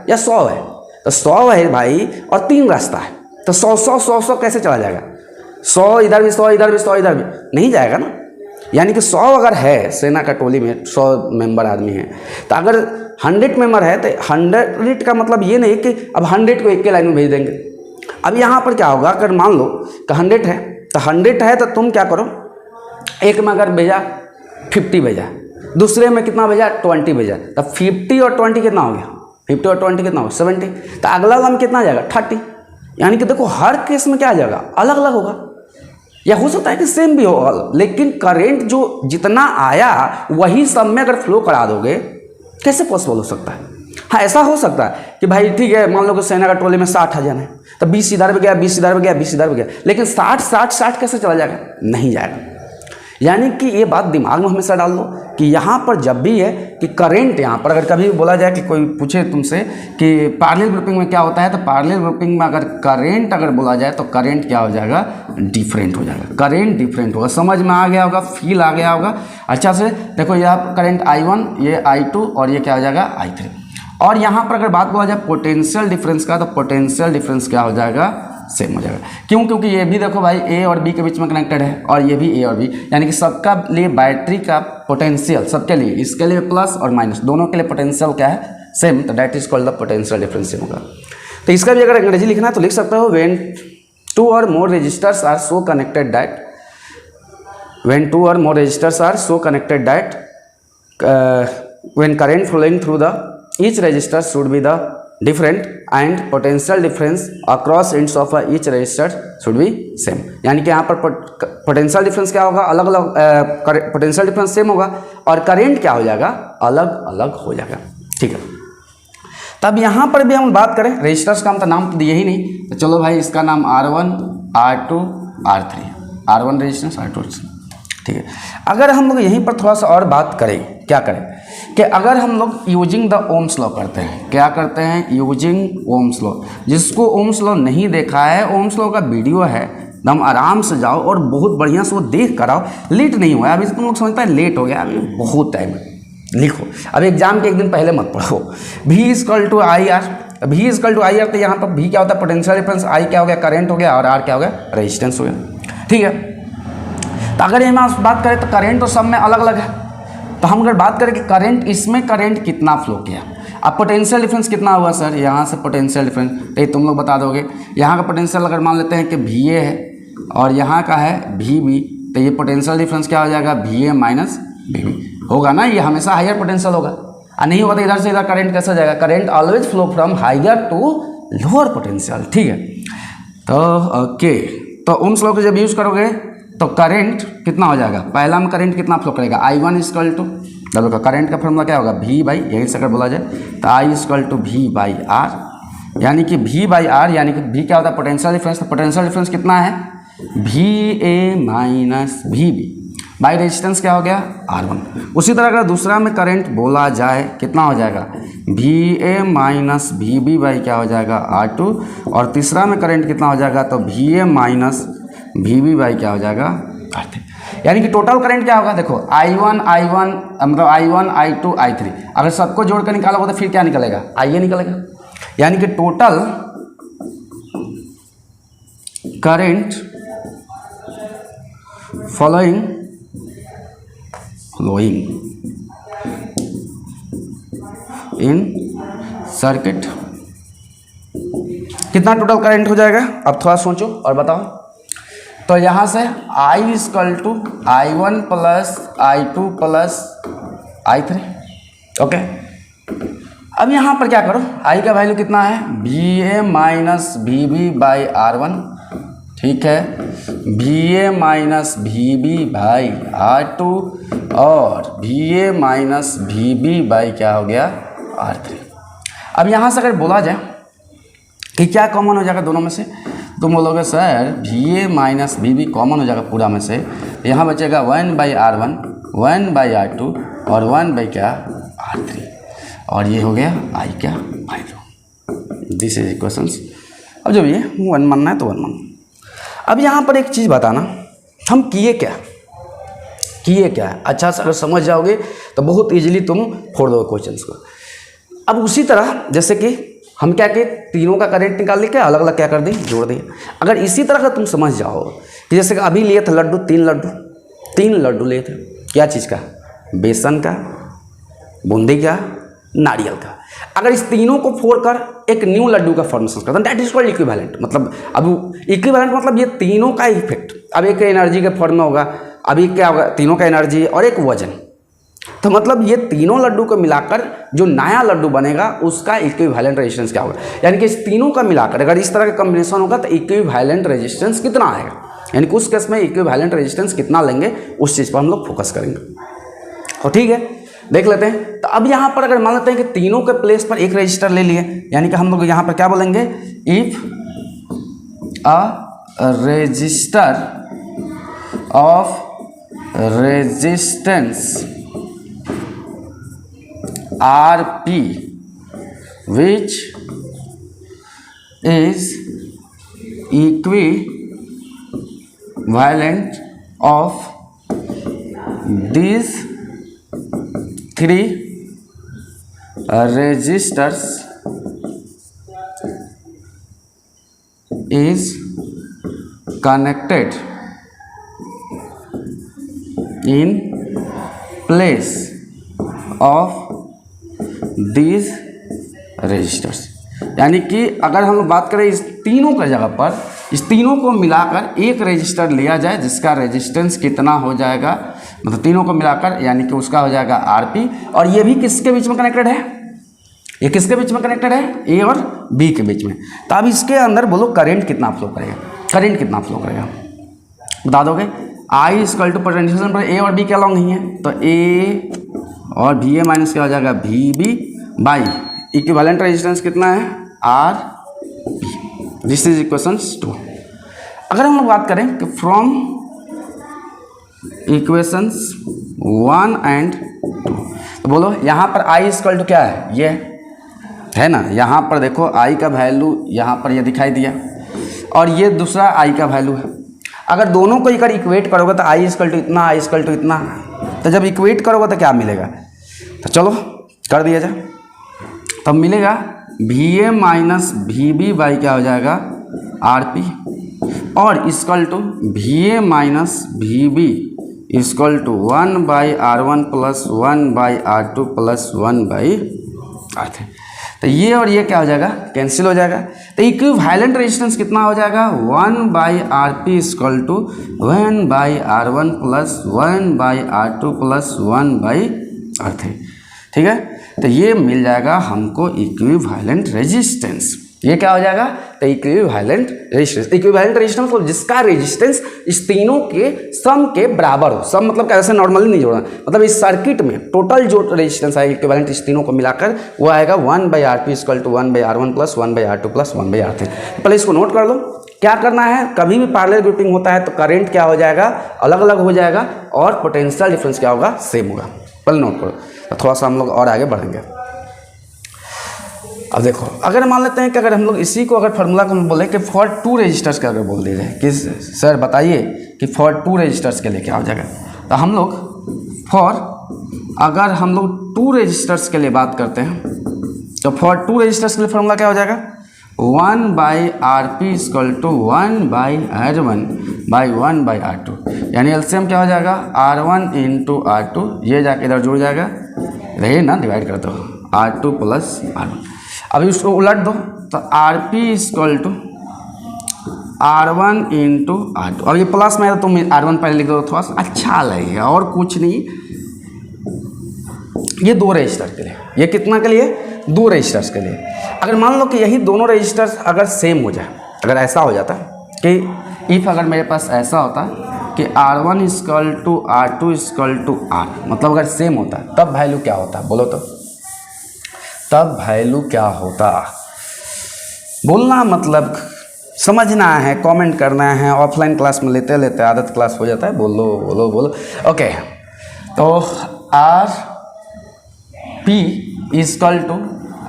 या 100 है, तो 100 है भाई और 3 रास्ता है, तो 100 कैसे चला जाएगा? 100 इधर भी, 100 इधर भी, 100 इधर भी नहीं जाएगा ना। यानी कि 100 अगर है सेना का टोली में, 100 मेंबर आदमी है, तो अगर 100 मेंबर है तो 100 का मतलब ये नहीं कि अब 100 को एक के लाइन में भेज देंगे। अब यहाँ पर क्या होगा, अगर मान लो कि 100 है, तो 100 है तो तुम क्या करो, एक में अगर भेजा 50 भेजा, दूसरे में कितना भेजा 20 भेजा, तो 50 और 20 कितना हो गया, 50 और 20 कितना हो 70, तो अगला वाला में कितना आ जाएगा 30। यानी कि देखो हर केस में क्या आ जाएगा, अलग अलग होगा, या हो सकता है कि सेम भी होगा, लेकिन करंट जो जितना आया वही सब में अगर फ्लो करा दोगे, कैसे पॉसिबल हो सकता है? हाँ ऐसा हो सकता है कि भाई ठीक है, मान लो कि सेना का टोले में 60 जन है, तो 20 इधर भी गया, 20 इधर भी गया, 20 इधर भी गया, लेकिन 60 कैसे चला जाएगा? नहीं जाएगा। यानी कि ये बात दिमाग में हमेशा डाल लो कि यहाँ पर जब भी है कि करंट, यहाँ पर अगर कभी बोला जाए कि कोई पूछे तुमसे कि पैरेलल ग्रुपिंग में क्या होता है, तो पैरेलल ग्रुपिंग में अगर करंट अगर बोला जाए तो करंट क्या हो जाएगा, डिफरेंट हो जाएगा, करंट डिफरेंट होगा। समझ में आ गया होगा, फील आ गया होगा अच्छा से। देखो यहाँ करंट I1, ये I2 और ये क्या हो जाएगा I3। और यहाँ पर अगर बात बोला जाए पोटेंशियल डिफरेंस का, तो पोटेंशियल डिफरेंस क्या हो जाएगा, सेम हो जाएगा। क्यों? क्योंकि ये भी देखो भाई ए और बी के बीच में कनेक्टेड है, और ये भी ए और बी, यानी कि सबका लिए बैटरी का पोटेंशियल सबके लिए, इसके लिए प्लस और माइनस दोनों के लिए पोटेंशियल क्या है, सेम, तो that is called the potential difference same होगा। तो इसका भी अगर अंग्रेजी लिखना है तो लिख सकते हो when 2 or more resistors are so connected that when 2 or more resistors are so connected that when current flowing through the each resistor should be the different and potential difference across ends of each resistor should be same। यानी कि यहाँ पर potential difference क्या होगा, अलग अलग, potential difference same होगा और करेंट क्या हो जाएगा, अलग अलग हो जाएगा। ठीक है, तब यहाँ पर भी हम बात करें रेजिस्टर्स का, हम तो नाम तो दिए ही नहीं, तो चलो भाई इसका नाम R1 R2 R3, R1 resistance R2 resistance. ठीक है, अगर हम लोग यहीं पर थोड़ा सा और बात करें, क्या करें कि अगर हम लोग यूजिंग द ओम्स लॉ करते हैं, क्या करते हैं, यूजिंग ओम्स लॉ। जिसको ओम्स लॉ नहीं देखा है, ओम्स लॉ का वीडियो है, एकदम आराम से जाओ और बहुत बढ़िया से वो देख कर आओ, लेट नहीं हुआ अभी। तुम लोग समझता है लेट हो गया, अभी बहुत टाइम है, लिखो। अब एग्जाम के एक दिन पहले मत पढ़ो। V = IR, V = IR, तो यहाँ पर V क्या होता है, पोटेंशियल डिफरेंस, I क्या हो गया, करंट हो गया, और R क्या हो गया, रेजिस्टेंस हो गया। ठीक है, तो अगर ये हम बात करें तो करंट तो सब में अलग अलग है, तो हम अगर बात करें कि करंट, इसमें करंट कितना फ्लो किया, अब पोटेंशियल डिफरेंस कितना हुआ सर, यहाँ से पोटेंशियल डिफरेंस, तो ये तुम लोग बता दोगे। यहाँ का पोटेंशियल अगर मान लेते हैं कि VA है और यहाँ का है VB, तो ये पोटेंशियल डिफरेंस क्या हो जाएगा, VA माइनस VB होगा ना, ये हमेशा हायर पोटेंशियल होगा। और नहीं होगा तो इधर से इधर करंट कैसे जाएगा, current always flow from higher to lower potential. ठीक है, तो ओके, तो ओम्स लॉ को जब यूज करोगे तो करंट कितना हो जाएगा, पहला में करंट कितना फ्लो करेगा, I1 = देखो करंट का फॉर्मूला क्या होगा, V/, यही से अगर बोला जाए तो I = V/R, यानी कि V/R, यानी कि V क्या होता है, पोटेंशियल डिफरेंस, तो पोटेंशियल डिफरेंस कितना है, VA minus VB by resistance क्या हो गया, R1। उसी तरह अगर दूसरा में करंट बोला जाए कितना हो जाएगा, VA माइनस VB बाई क्या हो जाएगा, R2, और तीसरा में करंट कितना हो जाएगा, तो VA माइनस VB बाई क्या हो जाएगा, R3। यानी कि टोटल करंट क्या होगा, देखो I1 मतलब I1 I2 I3, अगर सबको जोड़ कर निकालोगे तो फिर क्या निकलेगा, IA निकलेगा। यानी कि total current flowing in circuit, कितना टोटल करंट हो जाएगा। अब थोड़ा सोचो और बताओ, तो यहाँ से I = I1 + I2 + I3, okay. अब यहाँ पर क्या करो, I का वैल्यू कितना है, VA minus VB by R1, ठीक है, VA minus VB by R2 और VA माइनस VB बाई क्या हो गया, R3। अब यहाँ से अगर बोला जाए कि क्या कॉमन हो जाएगा दोनों में से, तुम बोलोगे sir VA minus VB common हो जाएगा पूरा में से, यहाँ बचेगा 1/R1, 1/R2 और 1 बाई क्या, R3। और ये हो गया आई क्या वैल्यू। This is equations. अब जब ये 1 मानना है तो 1 मानना। अब यहाँ पर एक चीज़ बताना, हम किए क्या है, अच्छा से अगर समझ जाओगे तो बहुत इजीली तुम फोड़ दोगे क्वेश्चंस को। अब उसी तरह जैसे कि हम क्या किए, तीनों का करंट निकाल लेके अलग अलग क्या कर दिए, जोड़ दिए। अगर इसी तरह का तुम समझ जाओ कि जैसे कि अभी लिए थे लड्डू, 3 लड्डू लिए थे, क्या चीज़ का, बेसन का, बूंदी का, नारियल का। अगर इस तीनों को फोड़कर एक न्यू लड्डू का फॉर्मेशन करता है, दैट इज कॉल्ड इक्विवेलेंट। मतलब अब इक्विवेलेंट मतलब ये तीनों का इफेक्ट अब एक एनर्जी के फॉर्म में होगा। अभी क्या होगा, तीनों का एनर्जी और एक वजन, तो मतलब ये तीनों लड्डू को मिलाकर जो नया लड्डू बनेगा उसका इक्विवेलेंट रेजिस्टेंस क्या होगा। यानी कि इस तीनों का मिलाकर अगर इस तरह का कॉम्बिनेशन होगा तो इक्विवेलेंट रेजिस्टेंस कितना आएगा, यानी कि उस केस में इक्विवेलेंट रेजिस्टेंस कितना लेंगे उस चीज़ पर हम लोग फोकस करेंगे। और ठीक है, देख लेते हैं। तो अब यहाँ पर अगर मान लेते हैं कि तीनों के प्लेस पर एक रजिस्टर ले लिए, यानी कि हम लोग यहाँ पर क्या बोलेंगे, if a resistor of resistance Rp which is equivalent of these 3 resistors is connected in place of these resistors। यानी कि अगर हम लोग बात करें इस तीनों का जगह पर, इस तीनों को मिलाकर एक रजिस्टर लिया जाए जिसका रेजिस्टेंस कितना हो जाएगा, मतलब तीनों को मिलाकर यानी कि उसका हो जाएगा Rp। और ये भी किसके बीच में कनेक्टेड है, ये किसके बीच में कनेक्टेड है, ए और बी के बीच में। तो अब इसके अंदर बोलो करंट कितना फ्लो करेगा, करंट कितना फ्लो करेगा बता दोगे। आई इक्वल टू पोटेंशियल पर ए और बी के अलॉन्ग नहीं है, तो ए और वी ए माइनस क्या हो जाएगा, V B by equivalent resistance कितना है, R P. This is equations 2। अगर हम लोग बात करें कि फ्रॉम इक्वेशंस 1 एंड 2, तो बोलो यहाँ पर आई इक्वल टू क्या है, ये है ना, यहाँ पर देखो आई का वैल्यू यहाँ पर ये दिखाई दिया और ये दूसरा आई का वैल्यू है। अगर दोनों को अगर इक्वेट करोगे तो आई इक्वल टू इतना, आई इक्वल टू इतना, तो जब इक्वेट करोगे तो क्या मिलेगा, तो चलो कर दिया जाए। तब मिलेगा V A minus V B by क्या हो जाएगा, आर पी, और equal to V A minus V B equal to 1 by R one plus 1 by R two plus 1 by R three. तो ये और ये क्या हो जाएगा, कैंसिल हो जाएगा। तो इक्विवेलेंट रेजिस्टेंस कितना हो जाएगा, 1 by R P equal to 1 by R one plus 1 by R two plus 1 by R three. ठीक है, तो ये मिल जाएगा हमको इक्विवेलेंट रेजिस्टेंस। ये क्या हो जाएगा, तो इक्विवेलेंट रेजिस्टेंस। इक्विवेलेंट रेजिस्टेंस मतलब जिसका रेजिस्टेंस इस तीनों के सम के बराबर हो। सम मतलब कैसे, नॉर्मली नहीं जोड़ना, मतलब इस सर्किट में टोटल जो रेजिस्टेंस आएगा इक्विवेलेंट इस तीनों को मिलाकर वो आएगा 1 by R P equal to 1 by R one plus 1 by R two plus 1 by R three. पहले इसको नोट कर लो। क्या करना है, कभी भी पैरेलल ग्रुपिंग होता है तो करंट क्या हो जाएगा, अलग अलग हो जाएगा और पोटेंशियल डिफरेंस क्या होगा, सेम होगा। पहले नोट करो, तो थोड़ा सा हम लोग और आगे बढ़ेंगे। अब देखो, अगर मान लेते हैं कि अगर हम लोग इसी को अगर फार्मूला को हम बोले कि फॉर 2 रजिस्टर्स का अगर बोल दिया जाए कि सर बताइए कि फॉर 2 रजिस्टर्स के लिए क्या हो जाएगा, तो हम लोग अगर हम लोग 2 रजिस्टर्स के लिए बात करते हैं तो फॉर 2 रजिस्टर्स के लिए फार्मूला क्या हो जाएगा, 1 by R P equal to 1 by R one by 1 by R two, यानी एलसीएम क्या हो जाएगा, R one into R two, ये जाके इधर जुड़ जाएगा, रहे ना, डिवाइड कर दो, R two plus R one. अभी उसको उलट दो तो R P equal to R one into R two. अब ये प्लस में है तो तुम आर वन पहले लिख दो, थोड़ा सा अच्छा लगेगा, और कुछ नहीं। ये 2 रजिस्टर के लिए, ये कितना के लिए, 2 रजिस्टर्स के लिए। अगर मान लो कि यही दोनों रजिस्टर्स अगर सेम हो जाए, अगर ऐसा हो जाता कि इफ़ अगर मेरे पास ऐसा होता कि R one equal to R two equal to R, मतलब अगर सेम होता तब वैल्यू क्या होता, बोलो तो, तब वैल्यू क्या होता, बोलना मतलब समझना है, कमेंट करना है। ऑफलाइन क्लास में लेते लेते आदत क्लास हो जाता है, बोलो बोलो बोलो। ओके, तो R P equal to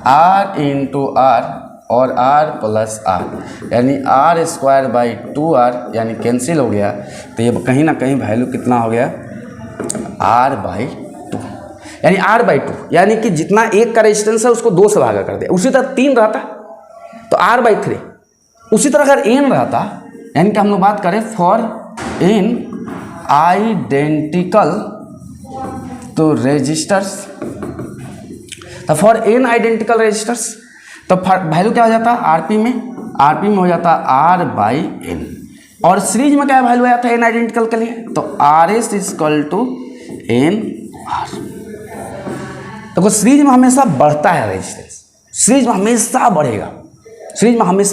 R into R और आर प्लस आर, यानी आर स्क्वायर बाई 2r, यानी कैंसिल हो गया। तो ये कहीं ना कहीं वैल्यू कितना हो गया, r बाई 2, यानी r बाई 2, यानी कि जितना एक का रेजिस्टेंस है उसको 2 से भागा कर दिया। उसी तरह 3 रहता तो r बाई 3, उसी तरह अगर n रहता, यानी कि हम लोग बात करें फॉर n आइडेंटिकल तो रेजिस्टर्स, तो फॉर n आइडेंटिकल रेजिस्टर्स तो वैल्यू क्या हो जाता है, आरपी में हो जाता है r बाई n, और सीरीज में क्या वैल्यू आया था n आइडेंटिकल के लिए, तो R S equal to N R. तो सीरीज में हमेशा बढ़ता है रेजिस्टेंस, सीरीज में हमेशा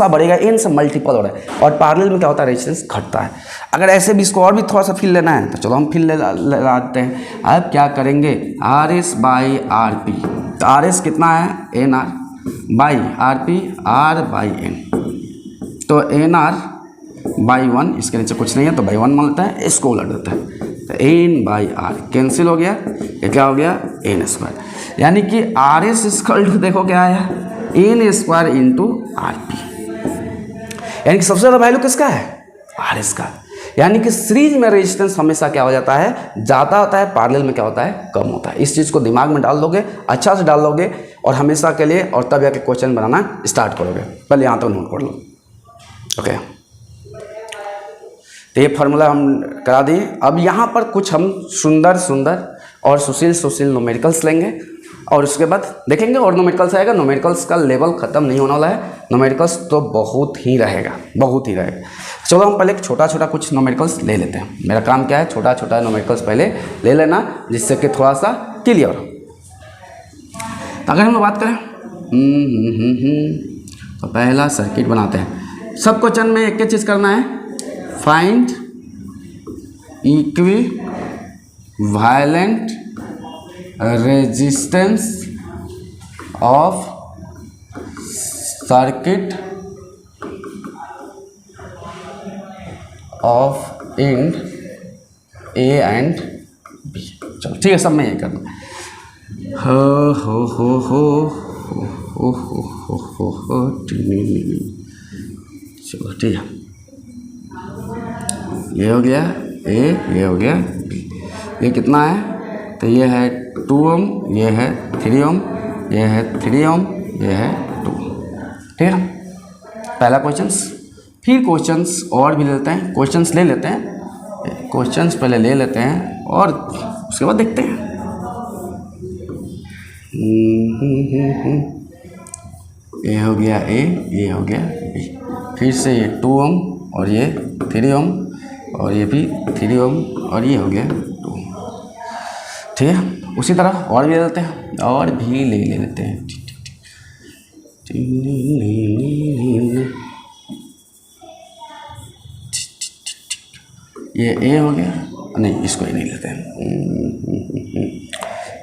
बढ़ेगा, n से मल्टीपल हो रहा है, और पैरेलल में क्या होता है, रेजिस्टेंस घटता है। अगर ऐसे भी इसको और भी थोड़ा सा फील लेना है तो चलो हम फील लाते हैं। अब क्या करेंगे, R S by R P, तो आर एस कितना है, N R by R P, R by N, तो एन आर बाई 1, इसके नीचे कुछ नहीं है तो बाई 1 मान लेता है, इसको उलट देता है, तो एन बाई आर कैंसिल हो गया, ये क्या हो गया, एन स्क्वायर, यानी कि आर एस इक्वल टू देखो क्या आया, N square into R P, यानी कि सबसे ज़्यादा वैल्यू किसका है, आर एस का। यानी कि सीरीज में रेजिस्टेंस हमेशा क्या हो जाता है, ज़्यादा होता है, पैरेलल में क्या होता है, कम होता है। इस चीज़ को दिमाग में डाल दोगे, अच्छा से डाल दोगे और हमेशा के लिए, और तब जाके क्वेश्चन बनाना स्टार्ट करोगे। पहले यहाँ तक नोट कर लो, ओके। तो ये फार्मूला हम करा दिए। अब यहाँ पर कुछ हम सुंदर और सुशील न्यूमेरिकल्स लेंगे, और उसके बाद देखेंगे और न्यूमेरिकल्स आएगा। न्यूमेरिकल्स का लेवल ख़त्म नहीं होने वाला है, न्यूमेरिकल्स तो बहुत ही रहेगा। चलो हम पहले छोटा कुछ न्यूमेरिकल्स ले लेते हैं। मेरा काम क्या है, छोटा न्यूमेरिकल्स पहले ले लेना, जिससे कि थोड़ा सा क्लियर हो। तो अगर हम बात करें तो पहला सर्किट बनाते हैं। सब क्वेश्चन में एक चीज़ करना है, find equivalent resistance of circuit of end A end B. चलो ठीक है, सब में ये करना। चलो ठीक है, ये हो गया ए, ये हो गया बी। ये कितना है, तो ये है 2 ओम, ये है 3 ओम, ये है 3 ओम, ये है 2। ठीक है, पहला क्वेश्चंस। फिर क्वेश्चंस और भी लेते हैं, क्वेश्चंस ले लेते हैं, क्वेश्चंस पहले ले लेते हैं और उसके बाद देखते हैं। ये हो गया ए, ये हो गया बी। फिर से ये 2 ओम और ये 3 ओम और ये भी 3 ओम और ये हो गया 2। ठीक है, उसी तरह और भी ले लेते हैं, और भी ले लेते हैं। ये ए हो गया, नहीं इसको ए नहीं लेते हैं,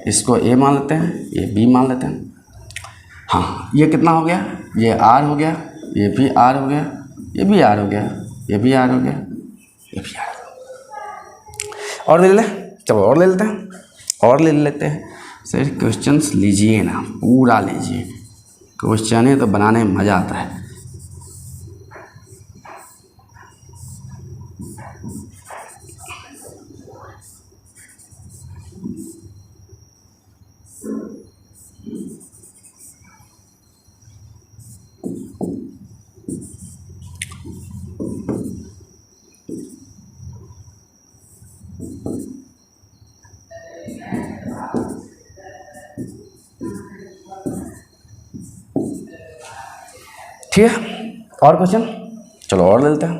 इसको ए मान लेते हैं, ये बी मान लेते हैं। हाँ, ये कितना हो गया, ये आर हो गया, ये भी आर हो गया, ये भी आर हो गया, ये भी आर हो गया, ये भी आर हो गया। और ले ले, चलो और ले लेते हैं, और ले लेते हैं। सर क्वेश्चंस लीजिए ना, पूरा लीजिए, क्वेश्चन है तो बनाने में मज़ा आता है। ठीक है, और क्वेश्चन, चलो और ले लेते हैं।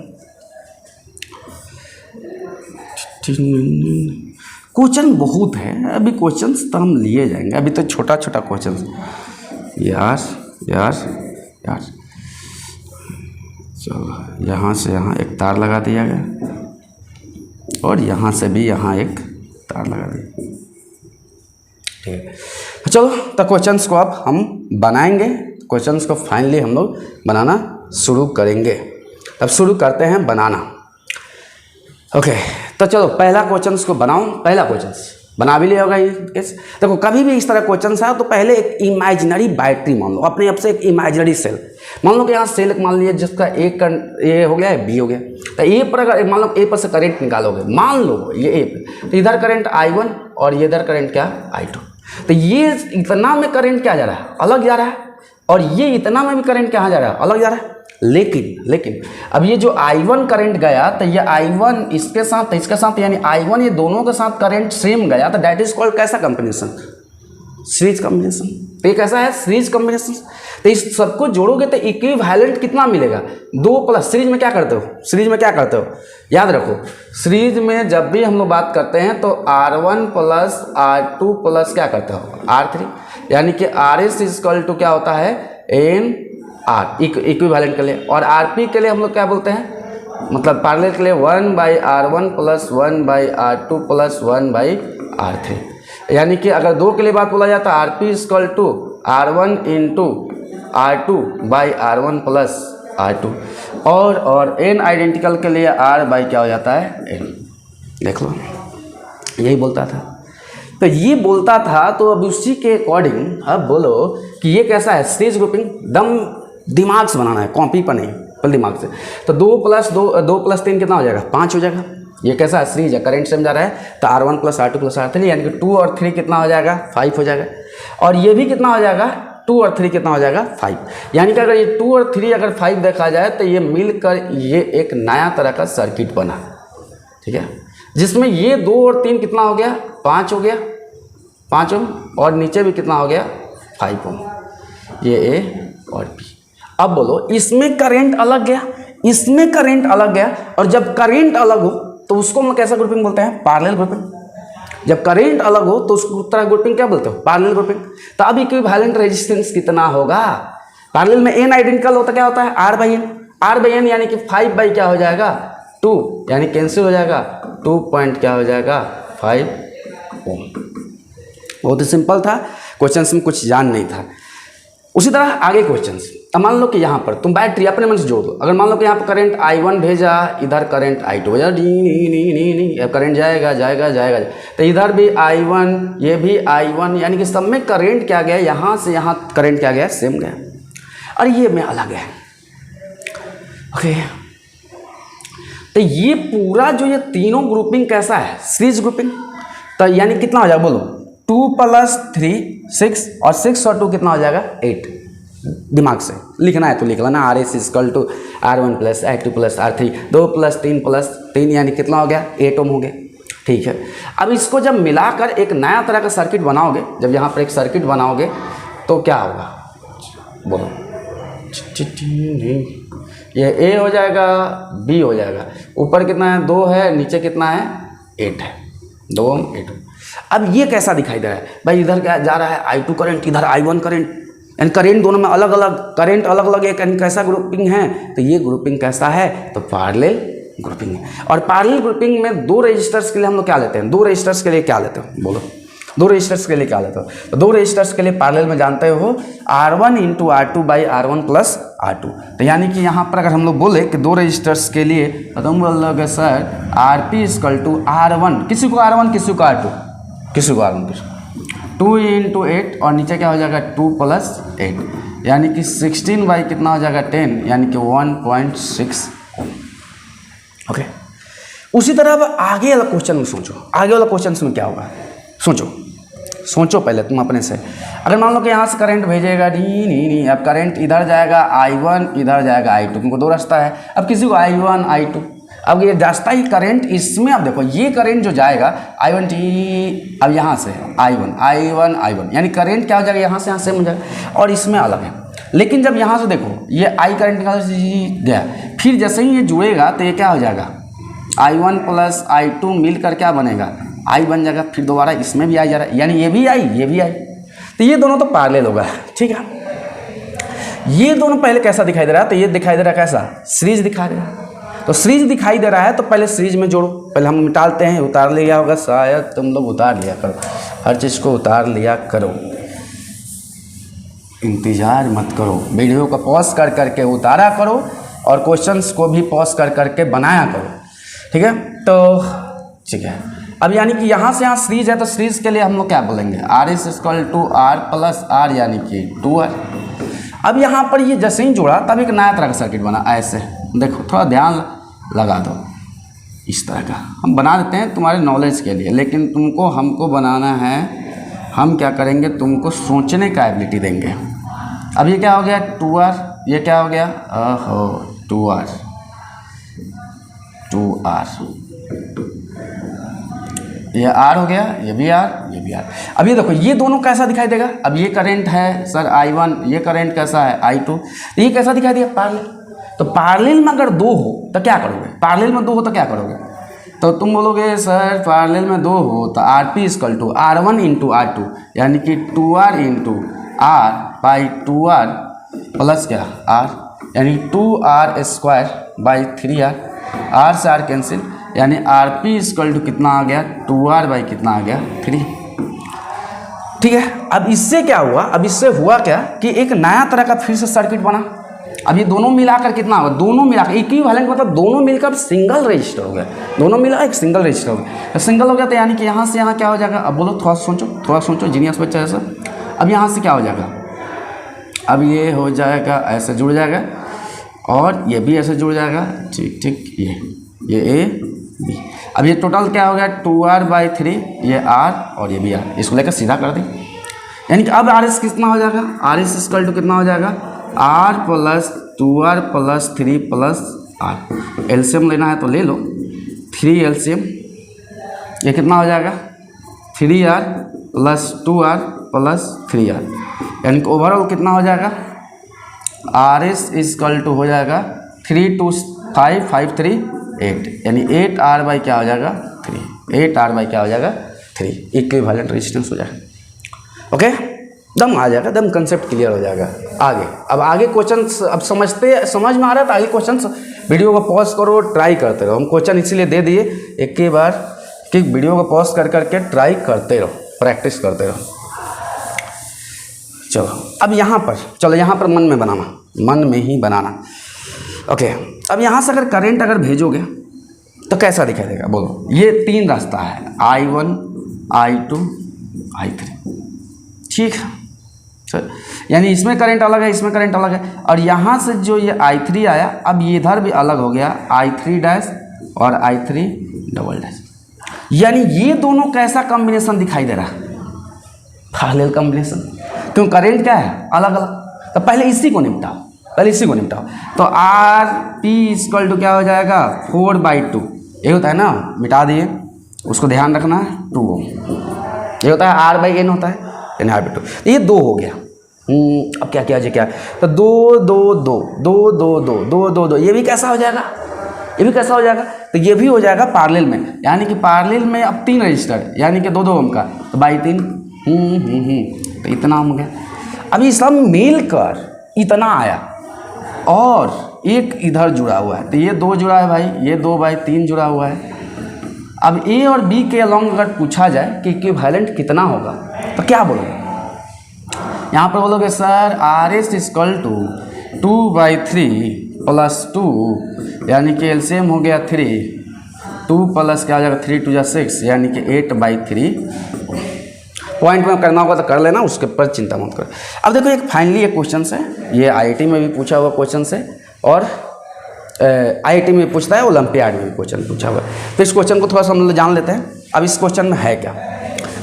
क्वेश्चन बहुत है, अभी क्वेश्चंस तो हम लिए जाएंगे, अभी तो छोटा क्वेश्चन। यार चलो, यहाँ से यहाँ एक तार लगा दिया गया और यहाँ से भी यहाँ एक तार लगा दिया। ठीक है, चलो तो क्वेश्चंस को अब हम बनाएंगे, क्वेश्चंस को फाइनली हम लोग बनाना शुरू करेंगे। अब शुरू करते हैं बनाना। ओके, तो चलो पहला क्वेश्चंस को बनाओ। पहला क्वेश्चंस बना भी लिया होगा ये केस। देखो कभी भी इस तरह क्वेश्चन आया तो पहले एक इमेजिनरी बैटरी मान लो, अपने आप से एक इमेजिनरी सेल मान लो कि यहाँ सेल मान लीजिए जिसका एक ए हो गया बी हो गया, तो ए पर अगर मान लो ए पर से करंट निकालोगे, मान लो ये ए पे, तो इधर करंट I1 और ये इधर करंट क्या I2, तो ये इतना में करंट क्या जा रहा है, अलग जा रहा है, और ये इतना में भी करंट कहाँ जा रहा है, अलग जा रहा है। लेकिन अब ये जो I1 करंट गया तो ये I1 इसके साथ तो इसके साथ, यानी I1 ये दोनों के साथ करंट सेम गया, तो दैट इज कॉल्ड कैसा कॉम्बिनेशन, सीरीज कॉम्बिनेशन। तो ये कैसा है, सीरीज कॉम्बिनेशन। तो इस सबको जोड़ोगे तो इक्विवेलेंट कितना मिलेगा, 2 प्लस, सीरीज में क्या करते हो, सीरीज में क्या करते हो, याद रखो सीरीज में जब भी हम लोग बात करते हैं तो R1 प्लस R2 प्लस क्या करते हो R3, यानी कि RS इक्वल टू क्या होता है एन आर इक्विवेलेंट के लिए, और RP के लिए हम लोग क्या बोलते हैं, मतलब पैरेलल के लिए 1/R1 plus 1/R2 plus 1/R3, यानी कि अगर 2 के लिए बात बोला जाता है RP equal to R1 into R2/R1 plus R2, और n आइडेंटिकल के लिए R बाई क्या हो जाता है n। देख लो यही बोलता था, तो ये बोलता था, तो अब उसी के अकॉर्डिंग अब बोलो कि ये कैसा है सीरीज ग्रुपिंग, दम दिमाग से बनाना है, कॉपी पर नहीं, पहले दिमाग से। तो 2 प्लस 3 कितना हो जाएगा 5 हो जाएगा। ये कैसा है सीरीज है, करंट सेम जा रहा है, तो R1 plus R2 plus R3, यानी कि 2 और 3 कितना हो जाएगा 5 हो जाएगा, और ये भी कितना हो जाएगा 2 और 3 कितना हो जाएगा 5, यानी कि अगर ये 2 और 3 अगर 5 देखा जाए तो ये मिलकर ये एक नया तरह का सर्किट बना, ठीक है, जिसमें ये 2 और 3 कितना हो गया 5 हो गया, 5 ओम, और नीचे भी कितना हो गया 5 ओम, ये ए और बी। अब बोलो इसमें करंट अलग गया, इसमें करंट अलग गया, और जब करंट अलग हो तो उसको हम कैसा ग्रुपिंग बोलते हैं, पैरेलल ग्रुपिंग। जब करंट अलग हो तो उसको तरह ग्रुपिंग क्या बोलते हो, पैरेलल ग्रुपिंग। तो अब इक्विवेलेंट रेजिस्टेंस कितना होगा, पैरेलल में n आइडेंटिकल होता क्या होता है R/n, यानी कि 5 बाई क्या हो जाएगा 2, यानी कैंसिल हो जाएगा 2 पॉइंट क्या हो जाएगा 5 ओम। बहुत ही सिंपल था, क्वेश्चन में कुछ जान नहीं था। उसी तरह आगे क्वेश्चन, अब मान लो कि यहाँ पर तुम बैटरी अपने मन से जोड़ दो, अगर मान लो कि यहाँ पर करंट I1 भेजा, इधर करंट I2 भेजा, नी करंट जाएगा, तो इधर भी I1 ये भी I1, यानी कि सब में करंट क्या गया, यहाँ से यहाँ करंट क्या गया सेम गया, और ये में अलग है। ओके, तो ये पूरा जो ये तीनों ग्रुपिंग कैसा है सीरीज ग्रुपिंग, तो यानी कितना हो जाएगा बोलो 2 प्लस 3 6, और 6 और 2 कितना हो जाएगा 8। दिमाग से लिखना है तो लिख लेना, RS equal to R1 plus I2 plus R3, 2 plus 3 यानी कितना हो गया 8 ओम हो गया, ठीक है। अब इसको जब मिलाकर एक नया तरह का सर्किट बनाओगे, जब यहाँ पर एक सर्किट बनाओगे तो क्या होगा बोलो, ये A हो जाएगा, B हो जाएगा, ऊपर कितना है 2 है, नीचे कितना है 8 है, 2 ओम 8 ओम। अब ये कैसा दिखाई दे रहा है भाई, इधर क्या जा रहा है I2 करंट, इधर I1 करंट, यानी करंट दोनों में अलग अलग करंट अलग अलग एक, यानी कैसा ग्रुपिंग है, तो ये ग्रुपिंग कैसा है तो पैरेलल ग्रुपिंग है। और पैरेलल ग्रुपिंग में 2 रेजिस्टर्स के लिए हम लोग क्या लेते हैं, 2 रेजिस्टर्स के लिए क्या लेते हो बोलो, 2 रेजिस्टर्स के लिए क्या लेते हो, तो 2 रेजिस्टर्स के लिए पैरेलल में जानते हो R1 into R2 by R1 plus R2। तो यानी कि यहाँ पर अगर हम लोग बोले कि 2 रेजिस्टर्स के लिए तो तुम बोल लोगे sir RP equal to R1, किसी को R1 किसी को R2, किसी को R1 किसी 2 इंटू 8, और नीचे क्या हो जाएगा 2 प्लस 8, यानी कि 16 बाई कितना हो जाएगा 10, यानी कि 1.6 ओम। ओके, उसी तरह अब आगे वाला क्वेश्चन में सोचो, आगे वाला क्वेश्चन में क्या होगा, सोचो पहले तुम अपने से। अगर मान लो कि यहाँ से करंट भेजेगा नहीं, अब करंट इधर जाएगा I1, इधर जाएगा I2, तुमको 2 रास्ता है, अब किसी को I1 I2, अब ये रास्ता ही करंट इसमें, अब देखो ये करंट जो जाएगा I1 अब यहाँ से I1, यानी करंट क्या हो जाएगा यहाँ से यहाँ सेम हो जाएगा, और इसमें अलग है। लेकिन जब यहाँ से देखो ये I करंट निकाल गया, फिर जैसे ही ये जुड़ेगा तो ये क्या हो जाएगा I1 प्लस I2 मिलकर क्या बनेगा I बन जाएगा, फिर दोबारा इसमें भी I जा रहा है, यानी ये भी I, तो ये दोनों तो पैरेलल होगा, ठीक है। ये दोनों पहले कैसा दिखाई दे रहा है, तो ये दिखाई दे रहा है कैसा सीरीज दिखाई दे रहा है, तो सीरीज दिखाई दे रहा है तो पहले सीरीज में जोड़ो, पहले हम निकालते हैं, उतार लिया होगा शायद तुम लोग, उतार लिया करो, हर चीज़ को उतार लिया करो, इंतज़ार मत करो, वीडियो को पॉज कर करके उतारा करो, और क्वेश्चंस को भी पॉज कर करके बनाया करो, ठीक है। तो ठीक है, अब यानी कि यहाँ से यहाँ सीरीज है तो सीरीज के लिए हम लोग क्या बोलेंगे, R S equal to R plus R यानी कि 2r। अब यहाँ पर ये जैसे ही जोड़ा तब एक नया तरह का सर्किट बना। ऐसे देखो, थोड़ा ध्यान लगा दो, इस तरह का हम बना देते हैं तुम्हारे नॉलेज के लिए, लेकिन तुमको हमको बनाना है, हम क्या करेंगे, तुमको सोचने का एबिलिटी देंगे। अब ये क्या हो गया 2r, ये क्या हो गया, ओहो 2r, ये r हो गया, ये भी r, ये भी r। अब ये देखो, ये दोनों कैसा दिखाई देगा। अब ये करंट है सर I1, ये करंट कैसा है I2, ये कैसा दिखाई देगा, पैरेलल। तो पैरेलल में अगर दो हो तो क्या करोगे, पैरेलल में दो हो तो क्या करोगे, तो तुम बोलोगे सर पैरेलल में दो हो तो RP equal to R1 into R2 यानी कि 2R into R by 2R plus क्या R, यानी 2R square by 3R, R से R कैंसिल, यानी RP इक्वल टू कितना आ गया 2R बाई कितना आ गया 3। ठीक है, अब इससे क्या हुआ, अब इससे हुआ क्या कि एक नया तरह का फिर से सर्किट बना। अब ये दोनों मिलाकर कितना होगा, दोनों मिलाकर इक्विवेलेंट मतलब दोनों मिलकर सिंगल रजिस्टर हो गया, दोनों मिला एक सिंगल रजिस्टर हो गया। तो सिंगल हो गया तो यानी कि यहाँ से यहाँ क्या हो जाएगा, अब बोलो थोड़ा सोचो जीनियस बच्चा ऐसा। अब यहाँ से क्या हो जाएगा, अब ये हो जाएगा ऐसे जुड़ जाएगा और ये भी ऐसे जुड़ जाएगा, ठीक ये ए बी। अब ये टोटल क्या हो गया 2R बाई 3, ये R और ये भी R, इसको लेकर सीधा कर दें। यानी कि अब आर एस कितना हो जाएगा, आर एस इक्वल टू कितना हो जाएगा R plus 2R plus 3 plus R। LCM लेना है तो ले लो, 3 एलसीएम, ये कितना हो जाएगा 3R plus 2R plus 3R, यानी कि ओवरऑल कितना हो जाएगा आर एस इक्वल टू हो जाएगा 3 2 5 5 3 8, यानी 8R बाई क्या हो जाएगा 3, 8R बाई क्या हो जाएगा 3, इक्विवेलेंट रेजिस्टेंस हो जाएगा। ओके, दम आ जाएगा, दम कंसेप्ट क्लियर हो जाएगा। आगे, अब आगे क्वेश्चन अब समझ में आ रहा है तो आगे क्वेश्चन वीडियो को पॉज करो, ट्राई करते रहो। हम क्वेश्चन इसीलिए दे दिए एक के बार कि वीडियो को पॉज कर करके ट्राई करते रहो, प्रैक्टिस करते रहो। चलो अब यहाँ पर, चलो यहाँ पर मन में बनाना, मन में ही बनाना। ओके, अब यहाँ से अगर करंट अगर भेजोगे तो कैसा दिखाई देगा, बोलो। ये 3 रास्ता है, I1 I2 I3, ठीक है सर, यानी इसमें करंट अलग है, इसमें करंट अलग है, और यहाँ से जो ये I3 आया, अब ये इधर भी अलग हो गया I3 डैश और I3 डबल डैश, यानी ये दोनों कैसा कॉम्बिनेशन दिखाई दे रहा है, पैरेलल कॉम्बिनेशन। क्यों, करंट क्या है अलग अलग। तो पहले इसी को निपटाओ, तो RP इक्वल टू क्या हो जाएगा 4/2, ये होता है ना, मिटा दिए, उसको ध्यान रखना है 2 ओम, ये होता है R/N होता है, यानी R/2। ये 2 हो गया। अब क्या किया जाए, क्या, तो 2 2 2 2 2 2 2 2 2, ये भी कैसा हो जाएगा, ये भी कैसा हो जाएगा, तो ये भी हो जाएगा पैरेलल में, यानी कि पैरेलल में अब 3 रजिस्टर, यानी कि 2 2 ओम का, तो बाई 3 तो इतना हो गया। अभी सब मिलकर इतना आया और एक इधर जुड़ा हुआ है, तो ये 2 जुड़ा है भाई, ये 2/3 जुड़ा हुआ है। अब ए और बी के अलॉन्ग अगर पूछा जाए कि इक्विवेलेंट कितना होगा तो क्या बोलोगे, यहाँ पर बोलोगे sir R S equal to 2/3 plus 2, यानी कि एलसीएम हो गया 3, 2 प्लस क्या हो जाएगा 3 2 6, यानी कि 8/3। पॉइंट में करना होगा तो कर लेना, उसके ऊपर चिंता मत करो। अब देखो एक फाइनली एक क्वेश्चन है, ये आईआईटी में भी पूछा हुआ क्वेश्चन है और आईआईटी में पूछता है, ओलंपियाड में भी क्वेश्चन पूछा हुआ है। तो इस क्वेश्चन को थोड़ा सा हम लोग जान लेते हैं। अब इस क्वेश्चन में है क्या,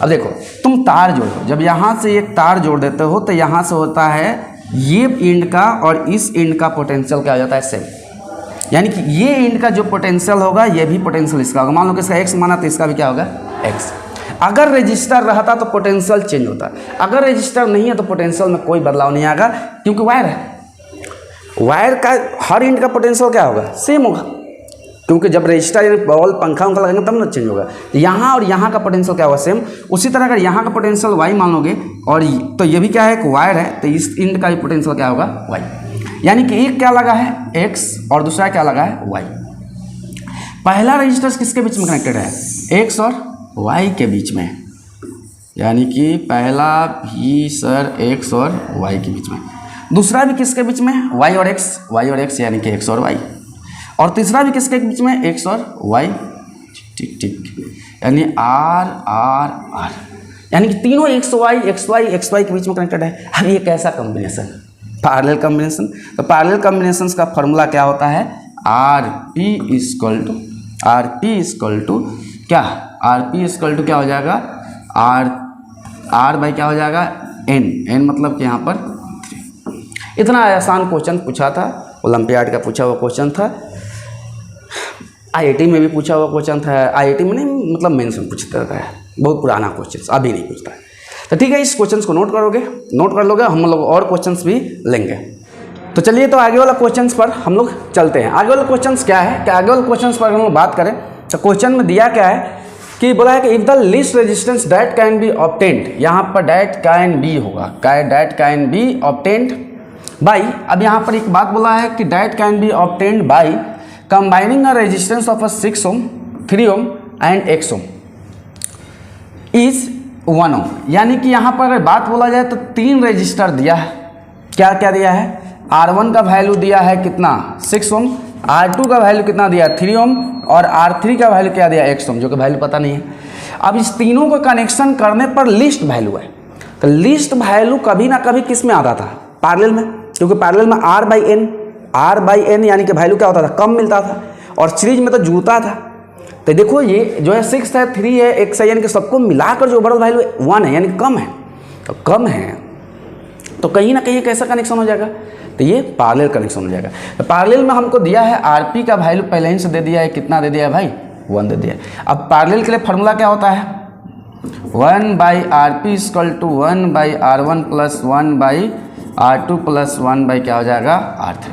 अब देखो तुम तार जोड़ो, जब यहाँ से एक तार जोड़ देते हो तो यहाँ से होता है ये एंड का और इस एंड का पोटेंशियल क्या हो जाता है सेम, यानी कि ये एंड का जो पोटेंशियल होगा ये भी पोटेंशियल इसका होगा। मान लो कि इसका x माना तो इसका भी क्या होगा x। अगर रजिस्टर रहता तो पोटेंशियल चेंज होता, अगर रजिस्टर नहीं है तो पोटेंशियल में कोई बदलाव नहीं आएगा, क्योंकि वायर है, वायर का हर एंड का पोटेंशियल क्या होगा सेम होगा, क्योंकि जब रजिस्टर यानी बॉल पंखा उनका लगेंगे तब ना चेंज होगा। यहाँ और यहाँ का पोटेंशियल क्या होगा सेम। उसी तरह अगर यहाँ का पोटेंशियल y मान लोगे और तो ये भी क्या है एक वायर है, तो इस एंड का भी पोटेंशियल क्या होगा y, यानी कि एक क्या लगा है x और दूसरा क्या लगा है y। पहला रजिस्टर किसके बीच में कनेक्टेड है x और y के बीच में, यानी कि पहला भी सर x और y के बीच में, दूसरा भी किसके बीच में y और x यानी कि x और y, और तीसरा भी किसके बीच में x और y, ठीक ठीक, यानी आर आर आर, यानी कि तीनों एक्स वाई के बीच में कनेक्टेड है। अब ये कैसा कॉम्बिनेशन? Parallel combination. तो पैरेलल कॉम्बिनेशन का फॉर्मूला क्या होता है? आर पी इक्वल टू क्या? आर पी इक्वल टू क्या हो जाएगा? आर बाई क्या हो जाएगा? एन मतलब कि यहाँ पर 3। इतना आसान क्वेश्चन पूछा था, ओलंपियाड का पूछा हुआ क्वेश्चन था, आईआईटी में भी पूछा हुआ क्वेश्चन था। आईआईटी में नहीं, मतलब मेंस में पूछता था, बहुत पुराना क्वेश्चन, अभी नहीं पूछता है। तो ठीक है, इस क्वेश्चन को नोट कर लोगे, हम लोग और क्वेश्चंस भी लेंगे। तो चलिए, तो आगे वाला क्वेश्चंस पर हम लोग चलते हैं। आगे वाला क्वेश्चंस क्या है कि आगे वाले क्वेश्चंस पर हम लोग बात करें तो क्वेश्चन में दिया क्या है कि बोला है कि if the least resistance that can be obtained, यहाँ पर दैट कैन बी होगा, that can be obtained by, अब यहाँ पर एक बात बोला है कि that can be obtained by combining a resistance of a 6 ohm, 3 ohm and x ohm is 1 ohm. यानी कि यहाँ पर अगर बात बोला जाए तो 3 रजिस्टर दिया है। क्या क्या दिया है? R1 का वैल्यू दिया है कितना? 6 ओम, R2 का वैल्यू कितना दिया? 3 ओम, और R3 का वैल्यू क्या दिया? x ओम, जो कि वैल्यू पता नहीं है। अब इस तीनों को कनेक्शन करने पर लिस्ट वैल्यू है, तो लिस्ट वैल्यू कभी ना कभी किस में आता था? पैरेलल में, क्योंकि पैरेलल में R बाई एन यानी कि वैल्यू क्या होता था? कम मिलता था, और सीरीज में तो जुड़ता था। तो देखो ये जो है 6 है, 3 है, x है, यानी कि सबको मिलाकर जो ओवरऑल वैल्यू 1 है, यानी कम है। तो कम है तो कहीं ना कहीं कैसा कनेक्शन हो जाएगा? तो ये पैरेलल कनेक्शन हो जाएगा। तो पैरेलल में हमको दिया है आरपी का वैल्यू पहले ही से दे दिया है, कितना दे दिया है भाई? 1 दे दिया है। अब पैरेलल के लिए फॉर्मूला क्या होता है? 1 by R P equal to 1 by R1 plus 1 by R2 plus 1 by क्या हो जाएगा? R3।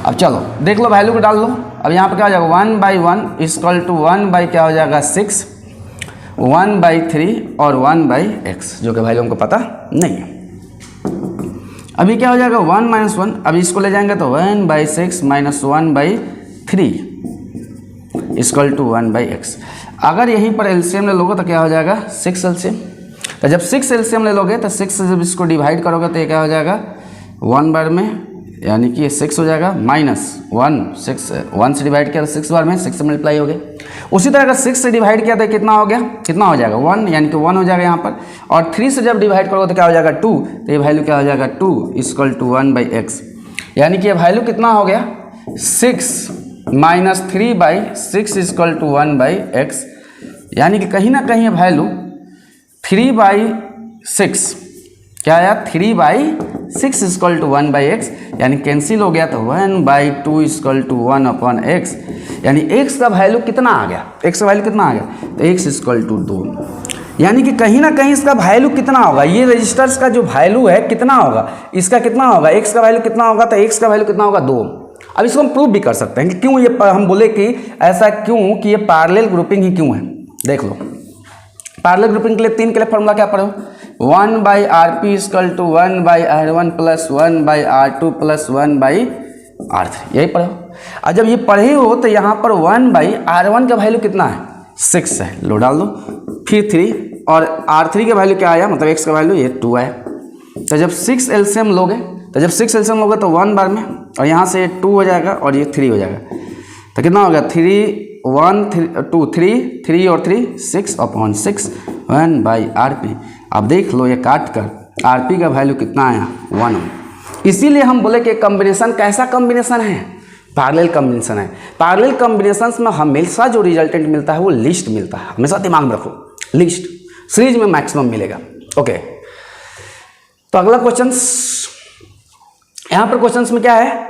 अब चलो देख लो, वैल्यू को डाल लो। अब यहाँ पर क्या हो जाएगा? 1 बाई 1 इक्वल टू 1 बाई क्या हो जाएगा? 6, 1 बाई 3 और 1 बाई x, जो कि वैल्यू हमको पता नहीं है। अभी क्या हो जाएगा? 1 माइनस 1, अभी इसको ले जाएंगे तो 1 by 6 minus 1 by 3 equal to 1 by x। अगर यहीं पर एलसीएम ले लोगे तो क्या हो जाएगा? 6 एलसीएम। तो जब 6 एलसीएम ले लोगे तो 6 से जब इसको डिवाइड करोगे तो ये क्या हो जाएगा? 1 बार में, यानी कि ये 6 हो जाएगा, माइनस 1 से डिवाइड किया तो 6 बार में 6 से मल्टीप्लाई हो गया। उसी तरह अगर 6 से डिवाइड किया तो कितना हो गया? कितना हो जाएगा? 1, यानी कि 1 हो जाएगा यहाँ पर। और 3 से जब डिवाइड करोगे तो क्या हो जाएगा? 2, तो ये वैल्यू क्या हो जाएगा? 2 इक्वल टू 1 बाई x, यानी कि ये वैल्यू कितना हो गया? 6 minus 3 by 6 equal to 1 by x, यानी कि कहीं ना कहीं वैल्यू 3 बाई 6 क्या आया? 3 by 6 equal to 1 by x, यानी कैंसिल हो गया तो 1 by 2 equal to 1 upon x, यानी x का वैल्यू कितना आ गया? x का वैल्यू कितना आ गया? तो x इक्वल टू 2, यानी कि कहीं ना कहीं इसका वैल्यू कितना होगा? ये रजिस्टर्स का जो वैल्यू है कितना होगा? इसका कितना होगा? x का वैल्यू कितना होगा? तो x का वैल्यू कितना होगा? 2। अब इसको हम प्रूव भी कर सकते हैं कि क्यों ये, हम बोले कि ऐसा क्यों कि ये पैरेलल ग्रुपिंग ही क्यों है। देख लो, पैरेलल ग्रुपिंग के लिए 3 के लिए फॉर्मूला क्या पढ़ो? 1 by R P equal to 1 by R1 plus 1 by R2 plus 1 by R3, यही पढ़ो। और जब ये पढ़े हो तो यहाँ पर 1 बाई R1 का वैल्यू कितना है? 6 है, लो डाल दो, फिर 3, और R3 का वैल्यू क्या आया? मतलब x का वैल्यू ये 2 आया। तो जब 6 एलसीएम लोगे तो 1 बार में, और यहाँ से 2 हो जाएगा और ये 3 हो जाएगा, तो कितना हो गया? 3 और 3 6 अपॉन 6 1 बाई RP। अब देख लो ये काट कर RP का वैल्यू कितना आया? 1 ओम। इसीलिए हम बोले कि कॉम्बिनेशन कैसा कॉम्बिनेशन है? पैरेलल कॉम्बिनेशन है। पैरेलल कॉम्बिनेशंस में हमेशा जो रिजल्टेंट मिलता है वो लिस्ट मिलता है, हमेशा दिमाग में रखो, लिस्ट। सीरीज में मैक्सिमम मिलेगा। ओके, तो अगला क्वेश्चन, यहाँ पर क्वेश्चंस में क्या है?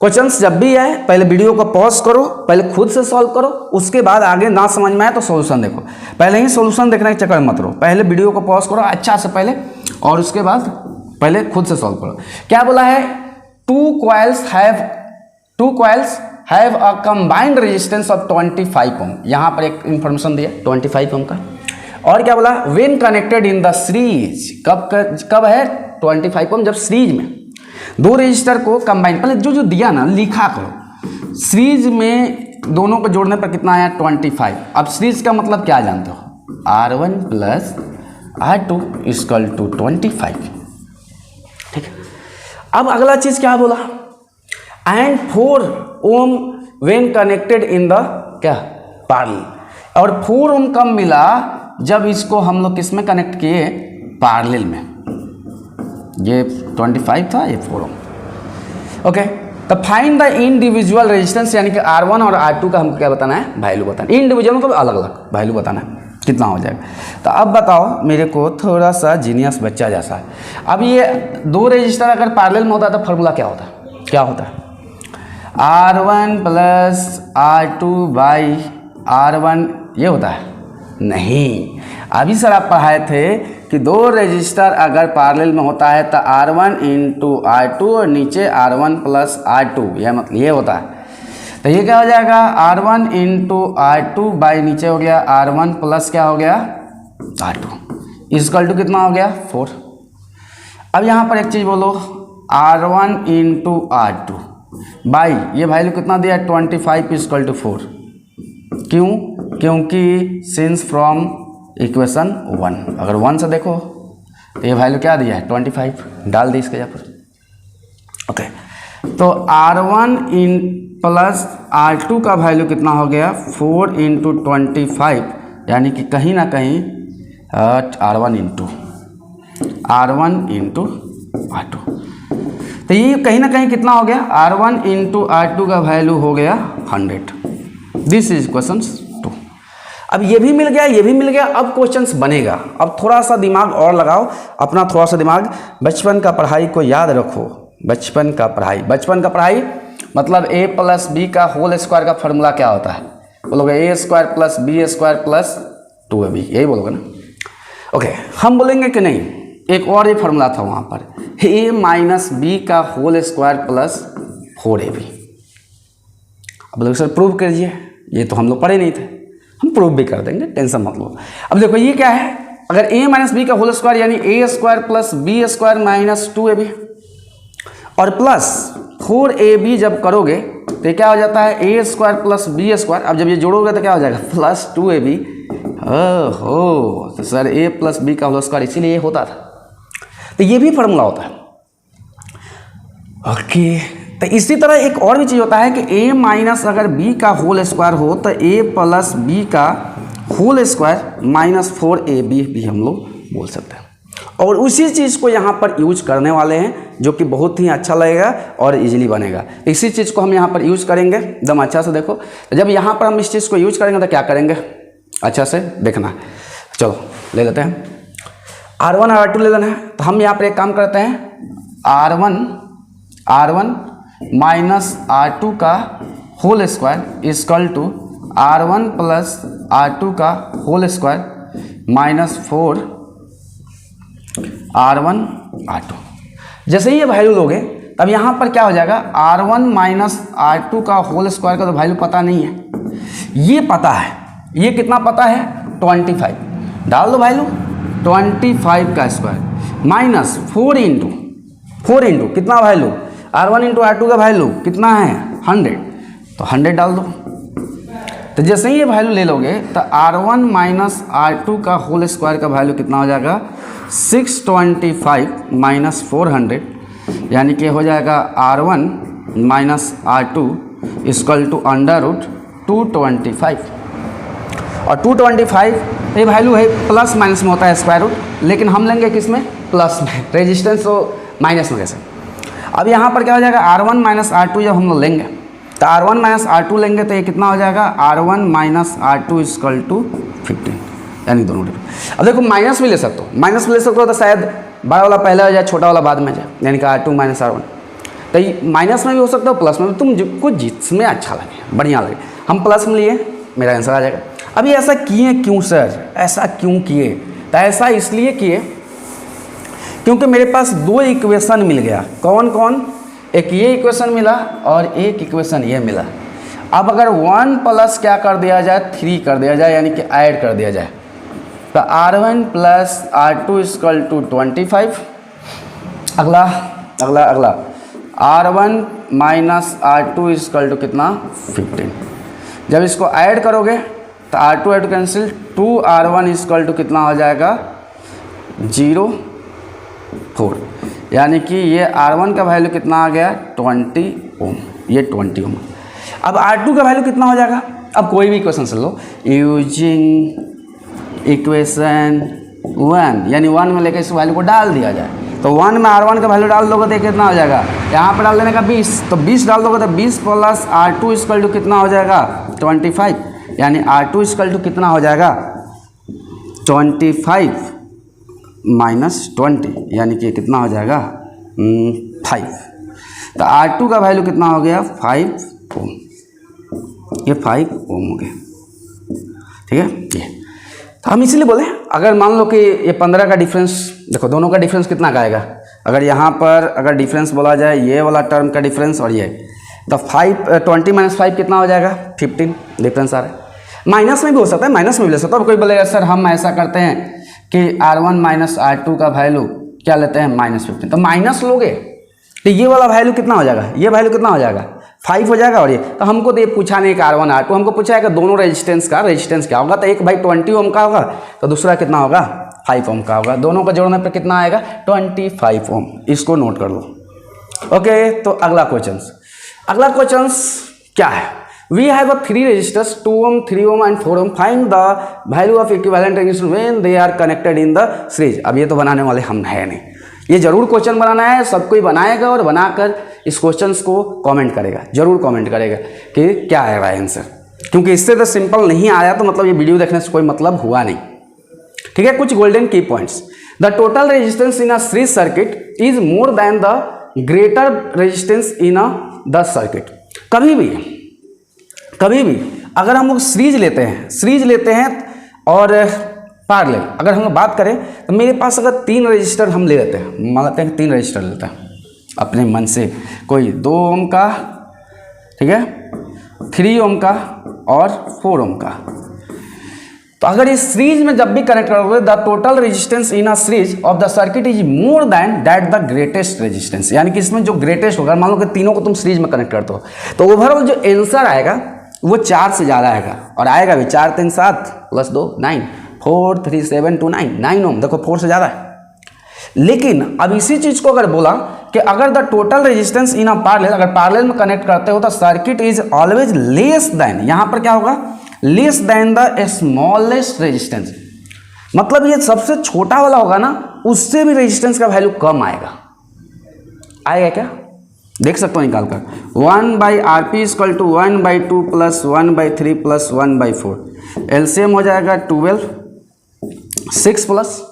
क्वेश्चंस जब भी आए पहले वीडियो को पॉज करो, पहले खुद से सॉल्व करो, उसके बाद आगे ना समझ में आए तो सॉल्यूशन देखो। पहले ही सॉल्यूशन देखने के चक्कर में मत रहो, पहले वीडियो को पॉज करो अच्छा से पहले, और उसके बाद पहले खुद से सॉल्व करो। क्या बोला है? Two coils have a combined resistance of 25 ओम। यहाँ पर एक इंफॉर्मेशन दिया 25 ओम का। और क्या बोला? When connected in the series, कब है 25 ओम? जब सीरीज में दो रजिस्टर को कंबाइन, पहले जो दिया ना लिखा करो। सीरीज में दोनों को जोड़ने पर कितना आया? 25। अब सीरीज का मतलब क्या जानते हो? R1 plus R2 equal to 25। ठीक है, अब अगला चीज क्या बोला? And 4 ohm when connected in the क्या? पैरेलल, और 4 ओम कब मिला, जब इसको हम लोग किस में कनेक्ट किए, पैरेलल में। ये 25 था, ये 4 ओम। ओके, तो फाइंड द इंडिविजुअल रेजिस्टेंस, यानी कि R1 और R2 का हमको क्या बताना है, वैल्यू बताना है। इंडिविजुअल मतलब अलग अलग वैल्यू बताना है कितना हो जाएगा। तो अब बताओ मेरे को, थोड़ा सा जीनियस बच्चा जैसा है। अब ये 2 रेजिस्टर अगर पैरेलल में होता है तो फॉर्मूला क्या होता है, क्या होता है, R1 plus R2 by R1, ये होता है नहीं। अभी सर आप पढ़ाए थे कि 2 रेजिस्टर अगर पैरेलल में होता है तो R1 इंटू R2 और नीचे R1 प्लस R2, यह मतलब ये होता है। तो ये क्या हो जाएगा, R1 इंटू R2 बाई नीचे हो गया R1 प्लस क्या हो गया R2 इक्वल टू कितना हो गया 4। अब यहाँ पर एक चीज़ बोलो, R1 इंटू R2 बाई ये वैल्यू कितना दिया 25 इक्वल टू 4। क्यों, क्योंकि सिंस फ्रॉम इक्वेशन 1, अगर 1 से देखो तो ये वैल्यू क्या दिया है 25, डाल दी इसके यहाँ पर। ओके, तो R1 इन प्लस R2 का वैल्यू कितना हो गया 4 इंटू 25, यानी कि कहीं ना कहीं R1 इंटू R2। तो ये कहीं ना कहीं कितना हो गया, R1 इंटू R2 का वैल्यू हो गया 100। This is question 2। अब ये भी मिल गया, ये भी मिल गया। अब क्वेश्चंस बनेगा। अब थोड़ा सा दिमाग और लगाओ अपना, थोड़ा सा दिमाग। बचपन का पढ़ाई को याद रखो, बचपन का पढ़ाई मतलब a प्लस बी का होल स्क्वायर का फॉर्मूला क्या होता है, बोलोगे a square plus b square plus 2ab, यही बोलोगे ना। ओके, हम बोलेंगे कि नहीं, एक और ये फार्मूला था वहाँ पर, a माइनस बी का होल स्क्वायर प्लस 4ab। अब लोग सर प्रूव कीजिए, ये तो हम लोग पढ़े नहीं थे, हम प्रूव भी कर देंगे, टेंशन मत लो। अब देखो ये क्या है, अगर a माइनस बी का होल स्क्वायर यानी a square plus b square minus 2ab और प्लस 4ab जब करोगे तो ये क्या हो जाता है a square plus b square. अब जब ये जोड़ोगे तो क्या हो जाएगा प्लस 2ab। ओहो, तो सर a प्लस बी का होल स्क्वायर इसीलिए होता था, तो ये भी फॉर्मूला होता है। ओके, तो इसी तरह एक और भी चीज़ होता है कि a माइनस अगर b का होल स्क्वायर हो तो a प्लस बी का होल स्क्वायर माइनस 4ab भी हम लोग बोल सकते हैं। और उसी चीज़ को यहाँ पर यूज करने वाले हैं, जो कि बहुत ही अच्छा लगेगा और इजीली बनेगा। इसी चीज़ को हम यहाँ पर यूज करेंगे एकदम अच्छा से। देखो, जब यहाँ पर हम इस चीज़ को यूज करेंगे तो क्या करेंगे, अच्छा से देखना। चलो ले लेते हैं R1 और R2 ले लेना है। तो हम यहाँ पर एक काम करते हैं, R1 माइनस R2 का whole square equal to R1 plus R2 का whole square minus 4 R1 R2। जैसे ही ये वैल्यू लोगे तब यहाँ पर क्या हो जाएगा, R1 माइनस R2 का होल स्क्वायर का तो वैल्यू पता नहीं है, ये पता है। ये कितना पता है 25, डाल दो वैल्यू 25 का स्क्वायर माइनस 4 इंटू कितना वैल्यू R1 इंटू R2 का वैल्यू कितना है 100, तो 100 डाल दो। तो जैसे ही ये वैल्यू ले लोगे तो R1 माइनस R2 का होल स्क्वायर का वैल्यू कितना हो जाएगा 625 माइनस 400, यानी कि हो जाएगा R1 minus R2 equal to under root 225। और 225 ये वैल्यू है प्लस माइनस में होता है स्क्वायर रूट, लेकिन हम लेंगे किस में, प्लस में। रेजिस्टेंस तो माइनस में कैसे। अब यहाँ पर क्या हो जाएगा R1 माइनस R2 जब हम लोग लेंगे तो R1 माइनस R2 लेंगे तो ये कितना हो जाएगा R1 minus R2 equal to 15, यानी दोनों डिफरेंट। अब देखो माइनस भी ले सकते हो, माइनस भी ले सकते हो तो शायद बड़ा वाला पहले हो जाए छोटा वाला बाद में जाए, यानी कि R2 माइनस R1। तो ये माइनस में भी हो सकता हो प्लस में भी, तुमको जिसमें अच्छा लगे बढ़िया लगे। हम प्लस में लिए, मेरा आंसर आ जाएगा। अभी ऐसा किए क्यों सर, ऐसा क्यों किए, तो ऐसा इसलिए किए क्योंकि मेरे पास 2 इक्वेशन मिल गया। कौन कौन, एक ये इक्वेशन मिला और एक इक्वेशन ये मिला। अब अगर 1 प्लस क्या कर दिया जाए 3 कर दिया जाए, यानी कि ऐड कर दिया जाए, तो R1 plus R2 equal to 25। अगला R1 minus R2 equal to कितना 15। जब इसको ऐड करोगे तो R2 cancel, 2R1 equal to कितना हो जाएगा 0.4, यानी कि ये R1 का वैल्यू कितना आ गया 20 ओम, ये 20 ओम। अब R2 का वैल्यू कितना हो जाएगा, अब कोई भी इक्वेशन से लो, यूजिंग इक्वेशन 1 यानी 1 में लेकर इस वैल्यू को डाल दिया जाए, तो 1 में R1 का वैल्यू डाल दोगे तो कितना हो जाएगा, यहाँ पर डाल देने का 20, तो 20 डाल दोगे तो 20 प्लस R2 इक्वल टू कितना हो जाएगा 25, यानी R2 इक्वल टू कितना हो जाएगा 25 माइनस 20 यानी कि कितना हो जाएगा 5। तो R2 का वैल्यू कितना हो गया 5 ओम, ये 5 ओम हो गया, ठीक है। ये तो हम इसीलिए बोले अगर मान लो कि ये 15 का डिफरेंस, देखो दोनों का डिफरेंस कितना का आएगा, अगर यहाँ पर अगर डिफरेंस बोला जाए ये वाला टर्म का डिफरेंस और ये, तो 20 माइनस 5 कितना हो जाएगा 15 डिफरेंस आ रहा है। माइनस में भी हो सकता है, माइनस में भी ले सकता है। कोई बोलेगा सर हम ऐसा करते हैं कि R1 माइनस R2 का वैल्यू क्या लेते हैं -15, तो माइनस लोगे तो ये वाला वैल्यू कितना हो जाएगा, ये वैल्यू कितना हो जाएगा 5 हो जाएगा। और ये तो हमको तो ये पूछा नहीं कि R1 R2, हमको पूछा है कि दोनों रेजिस्टेंस का रेजिस्टेंस क्या होगा, तो एक भाई 20 ओम का होगा तो दूसरा कितना होगा 5 ओम का होगा, दोनों को जोड़ने पर कितना आएगा 25 ओम, इसको नोट कर लो। ओके, तो अगला क्वेश्चन क्या है, we have 3 resistors 2 ohm 3 ohm and 4 ohm, find the value of equivalent resistance when they are connected in the series. अब ये तो बनाने वाले हम है नहीं, ये जरूर क्वेश्चन बनाना है, सब कोई बनाएगा और बनाकर इस क्वेश्चंस को कमेंट करेगा, जरूर कमेंट करेगा कि क्या आएगा आंसर, क्योंकि इससे तो सिंपल नहीं आया तो मतलब ये वीडियो देखने से कोई मतलब हुआ नहीं, ठीक है। कुछ गोल्डन की points, the total resistance in a series circuit is more than the greater resistance in a the circuit. कभी भी अगर हम लोग सीरीज लेते हैं और पैरेलल अगर हम लोग बात करें तो मेरे पास अगर 3 रजिस्टर हम ले लेते हैं, मानते हैं 3 रजिस्टर लेते हैं अपने मन से, कोई 2 ओम का, ठीक है, 3 ओम का और 4 ओम का, तो अगर इस सीरीज में जब भी कनेक्ट करोगे the total resistance in a series of the circuit is more than that the greatest resistance, यानी कि इसमें जो ग्रेटेस्ट होगा, मान लो कि तीनों को तुम सीरीज में कनेक्ट करते हो तो ओवरऑल जो आंसर आएगा वो 4 से ज़्यादा आएगा, और आएगा भी 4 3 7 प्लस 2 9 4 3 7 2 9 ओम, देखो 4 से ज़्यादा है। लेकिन अब इसी चीज़ को अगर बोला कि अगर the total resistance in a parallel, अगर पैरेलल में कनेक्ट करते हो तो circuit is always less than, यहाँ पर क्या होगा less than the smallest resistance, मतलब ये सबसे छोटा वाला होगा ना, उससे भी रेजिस्टेंस का वैल्यू कम आएगा क्या देख सकते हो निकाल कर, 1/RP equal to 1/2 plus 1/3 plus 1/4, LCM हो जाएगा 12, 6 प्लस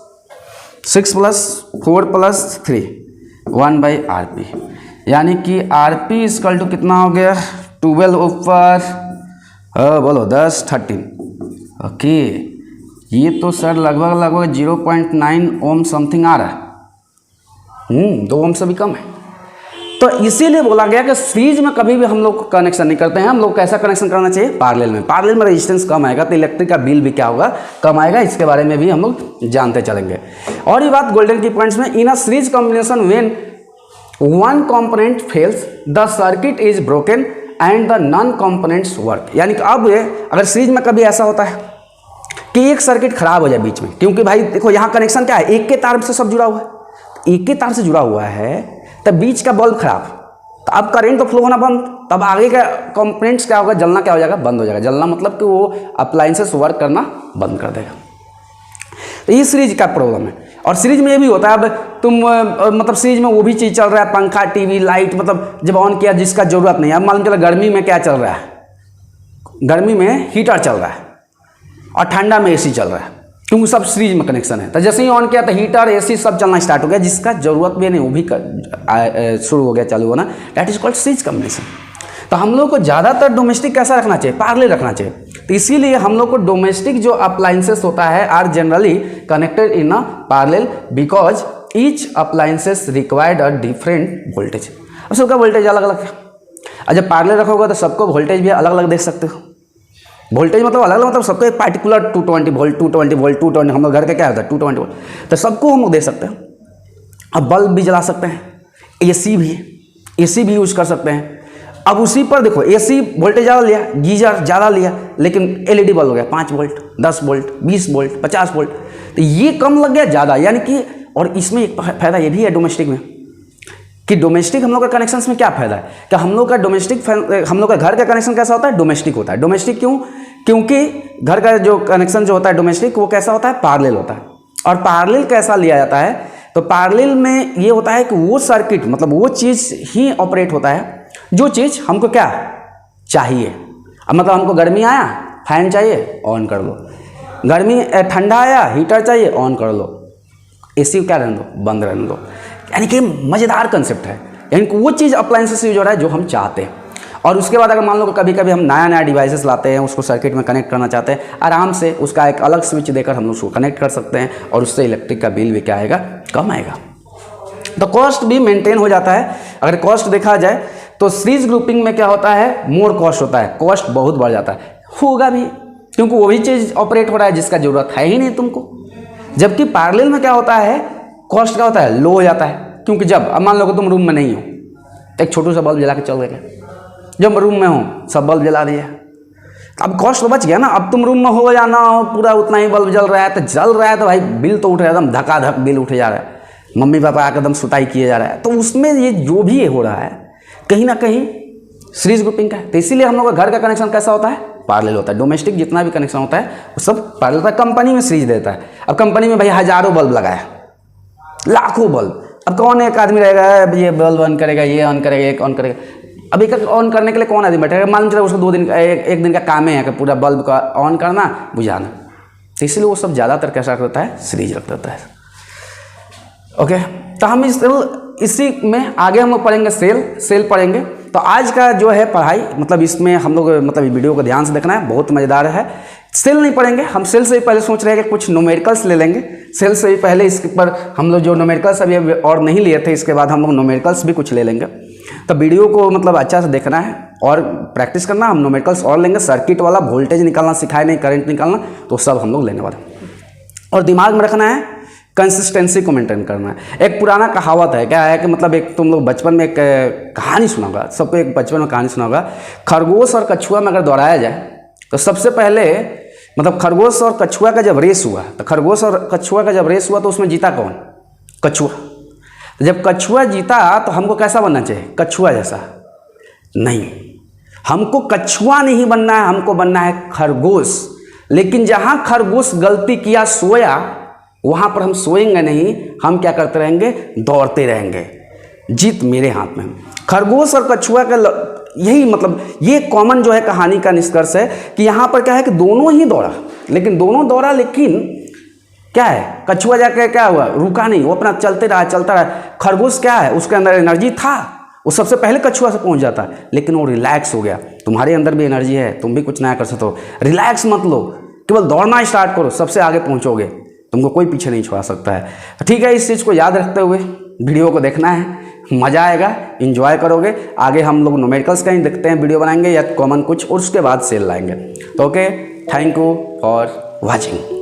4 प्लस 3 1/RP, यानी कि RP इक्वल टू कितना हो गया 12 ऊपर बोलो 10 13। ओके, ये तो सर लगभग 0.9 ओम समथिंग आ रहा है, 2 ओम से भी कम है। तो इसीलिए बोला गया कि सीरीज में कभी भी हम लोग कनेक्शन नहीं करते हैं, हम लोग कैसा कनेक्शन करना चाहिए पैरेलल में। पैरेलल में रेजिस्टेंस कम आएगा तो इलेक्ट्रिक का बिल भी क्या होगा कम आएगा, इसके बारे में भी हम लोग जानते चलेंगे। और ये बात गोल्डन की पॉइंट्स में, in a series combination when one component fails the circuit is broken and the non components work, यानी कि अब अगर सीरीज में कभी ऐसा होता है कि एक सर्किट खराब हो जाए बीच में, क्योंकि भाई देखो यहाँ कनेक्शन क्या है, एक के तार से सब जुड़ा हुआ है, एक के तार से जुड़ा हुआ है, तब बीच का बल्ब खराब, तो अब करंट तो फ्लो होना बंद, तब आगे का कंपोनेंट्स क्या होगा, जलना क्या हो जाएगा, बंद हो जाएगा। जलना मतलब कि वो अप्लायंसेस वर्क करना बंद कर देगा। तो ये सीरीज का प्रॉब्लम है। और सीरीज में ये भी होता है, अब तुम मतलब सीरीज में वो भी चीज़ चल रहा है, पंखा टीवी लाइट, मतलब जब ऑन किया जिसका ज़रूरत नहीं है। अब मालूम चला गर्मी में क्या चल रहा है, गर्मी में हीटर चल रहा है और ठंडा में एसी चल रहा है, क्योंकि सब सीरीज में कनेक्शन है। तो जैसे ही ऑन किया तो हीटर एसी सब चलना स्टार्ट हो गया, जिसका जरूरत भी नहीं वो भी शुरू हो गया, चालू होना। That is called series combination. तो हम लोग को ज़्यादातर डोमेस्टिक कैसा रखना चाहिए, पैरेलल रखना चाहिए। तो इसीलिए हम लोग को डोमेस्टिक जो अप्लायंसेस होता है are generally connected in a parallel because each appliances required a different voltage. अब सबका वोल्टेज अलग अलग है, और जब पैरेलल रखोगे तो सबको वोल्टेज भी अलग अलग देख सकते हो। वोल्टेज मतलब अलग अलग, मतलब सबको एक पार्टिकुलर 220 वोल्ट 220 वोल्ट 220, हम लोग घर के क्या होता है 220 वोल्ट, तो सबको हम लोग दे सकते हैं। अब बल्ब भी जला सकते हैं, एसी भी यूज कर सकते हैं। अब उसी पर देखो एसी वोल्टेज ज़्यादा लिया, गीजर ज़्यादा लिया, लेकिन एलईडी बल्ब हो गया 5 वोल्ट 10 वोल्ट 20 वोल्ट 50 वोल्ट, तो ये कम लग गया ज़्यादा, यानी कि। और इसमें एक फायदा ये भी है डोमेस्टिक में कि डोमेस्टिक हम लोग का कनेक्शन में क्या फ़ायदा है, कि हम लोग का डोमेस्टिक, हम लोग का घर का कनेक्शन कैसा होता है, डोमेस्टिक होता है। डोमेस्टिक क्यों? क्योंकि घर का जो कनेक्शन जो होता है डोमेस्टिक, वो कैसा होता है, पैरेलल होता है। और पैरेलल कैसा लिया जाता है, तो पैरेलल में ये होता है कि वो सर्किट, मतलब वो चीज़ ही ऑपरेट होता है जो चीज़ हमको क्या चाहिए। अब मतलब हमको गर्मी आया, फैन चाहिए, ऑन कर लो। गर्मी ठंडा आया, हीटर चाहिए, ऑन कर लो। एसी क्या रहने दो, बंद रहने दो। यानी कि मज़ेदार कंसेप्ट है, यानी कि वो चीज़ अप्लायंसेस यूज हो रहा है जो हम चाहते हैं। और उसके बाद अगर मान लो कभी कभी हम नया नया डिवाइसेस लाते हैं, उसको सर्किट में कनेक्ट करना चाहते हैं, आराम से उसका एक अलग स्विच देकर हम लोग उसको कनेक्ट कर सकते हैं और उससे इलेक्ट्रिक का बिल भी क्या आएगा, कम आएगा। तो कॉस्ट भी मेंटेन हो जाता है। अगर कॉस्ट देखा जाए तो सीरीज ग्रुपिंग में क्या होता है, मोर कॉस्ट होता है, कॉस्ट बहुत बढ़ जाता है, होगा भी, क्योंकि वही चीज़ ऑपरेट हो रहा है जिसका ज़रूरत है ही नहीं तुमको। जबकि पैरेलल में क्या होता है, कॉस्ट क्या होता है, लो हो जाता है। क्योंकि जब अब मान लो कि तुम रूम में नहीं हो, एक छोटू सा बल्ब जला के चल गए, जब रूम में हो सब बल्ब जला दिया, अब कॉस्ट तो बच गया ना। अब तुम रूम में हो या ना हो, पूरा उतना ही बल्ब जल रहा है, तो जल रहा है तो भाई बिल तो उठ रहा है, एकदम धकाधक बिल उठे जा रहा है, मम्मी पापा आकर एकदम सुताई किए जा रहा है। तो उसमें ये जो भी हो रहा है कहीं ना कहीं सीरीज ग्रुपिंग का है। तो इसीलिए हम लोग का घर का कनेक्शन कैसा होता है, पैरेलल होता है। डोमेस्टिक जितना भी कनेक्शन होता है वो सब पैरेलल होता है। कंपनी में सीरीज देता है। अब कंपनी में भाई हज़ारों बल्ब लगाया, लाखों बल्ब, अब कौन एक आदमी रहेगा ये बल्ब ऑन करेगा, ये ऑन करेगा, एक ऑन करेगा। अब एक ऑन करने के लिए कौन आदमी बैठेगा, मालूम चला उसको 2 दिन एक दिन का काम है कि पूरा बल्ब का ऑन करना, बुझाना। तो इसलिए वो सब ज़्यादातर कैसा रखता है, सीरीज रख देता है। ओके, तो हम इसी में आगे हम लोग पढ़ेंगे सेल पढ़ेंगे। तो आज का जो है पढ़ाई, मतलब इसमें हम लोग मतलब वीडियो को ध्यान से देखना है, बहुत मज़ेदार है। सेल नहीं पढ़ेंगे हम, सेल से ही पहले सोच रहे हैं कि कुछ न्यूमेरिकल्स ले लेंगे। सेल से ही पहले इसके पर हम लोग जो न्यूमेरिकल्स अभी और नहीं लिए थे, इसके बाद हम लोग न्यूमेरिकल्स भी कुछ ले लेंगे। तो वीडियो को मतलब अच्छा से देखना है और प्रैक्टिस करना। हम न्यूमेरिकल्स और लेंगे, सर्किट वाला वोल्टेज निकालना सिखाए नहीं, करंट निकालना, तो सब हम लोग लेने वाले। और दिमाग में रखना है कंसिस्टेंसी को मेंटेन करना है। एक पुराना कहावत है, क्या है कि मतलब एक तुम लोग बचपन में एक कहानी सुना होगा, सबको एक बचपन में कहानी सुना होगा। खरगोश और कछुआ में अगर दोहराया जाए तो सबसे पहले मतलब खरगोश और कछुआ का जब रेस हुआ, तो खरगोश और कछुआ का जब रेस हुआ तो उसमें जीता कौन, कछुआ। जब कछुआ जीता तो हमको कैसा बनना चाहिए, कछुआ जैसा नहीं, हमको कछुआ नहीं बनना है, हमको बनना है खरगोश। लेकिन जहाँ खरगोश गलती किया, सोया, वहाँ पर हम सोएंगे नहीं, हम क्या करते रहेंगे, दौड़ते रहेंगे। जीत मेरे हाथ में। खरगोश और कछुआ का यही मतलब ये कॉमन जो है कहानी का निष्कर्ष है कि यहाँ पर क्या है कि दोनों ही दौड़ा, लेकिन क्या है, कछुआ जाकर क्या हुआ, रुका नहीं, वो अपना चलते रहा। खरगोश क्या है, उसके अंदर एनर्जी था, वो सबसे पहले कछुआ से पहुँच जाता, लेकिन वो रिलैक्स हो गया। तुम्हारे अंदर भी एनर्जी है, तुम भी कुछ नया कर सकते हो, रिलैक्स मत लो, केवल दौड़ना स्टार्ट करो, सबसे आगे पहुँचोगे, तुमको कोई पीछे नहीं छोड़ा सकता है। ठीक है, इस चीज़ को याद रखते हुए वीडियो को देखना है, मज़ा आएगा, एंजॉय करोगे। आगे हम लोग न्यूमेरिकल्स का ही देखते हैं, वीडियो बनाएंगे या कॉमन कुछ, और उसके बाद सेल लाएंगे। तो okay, thank you for watching.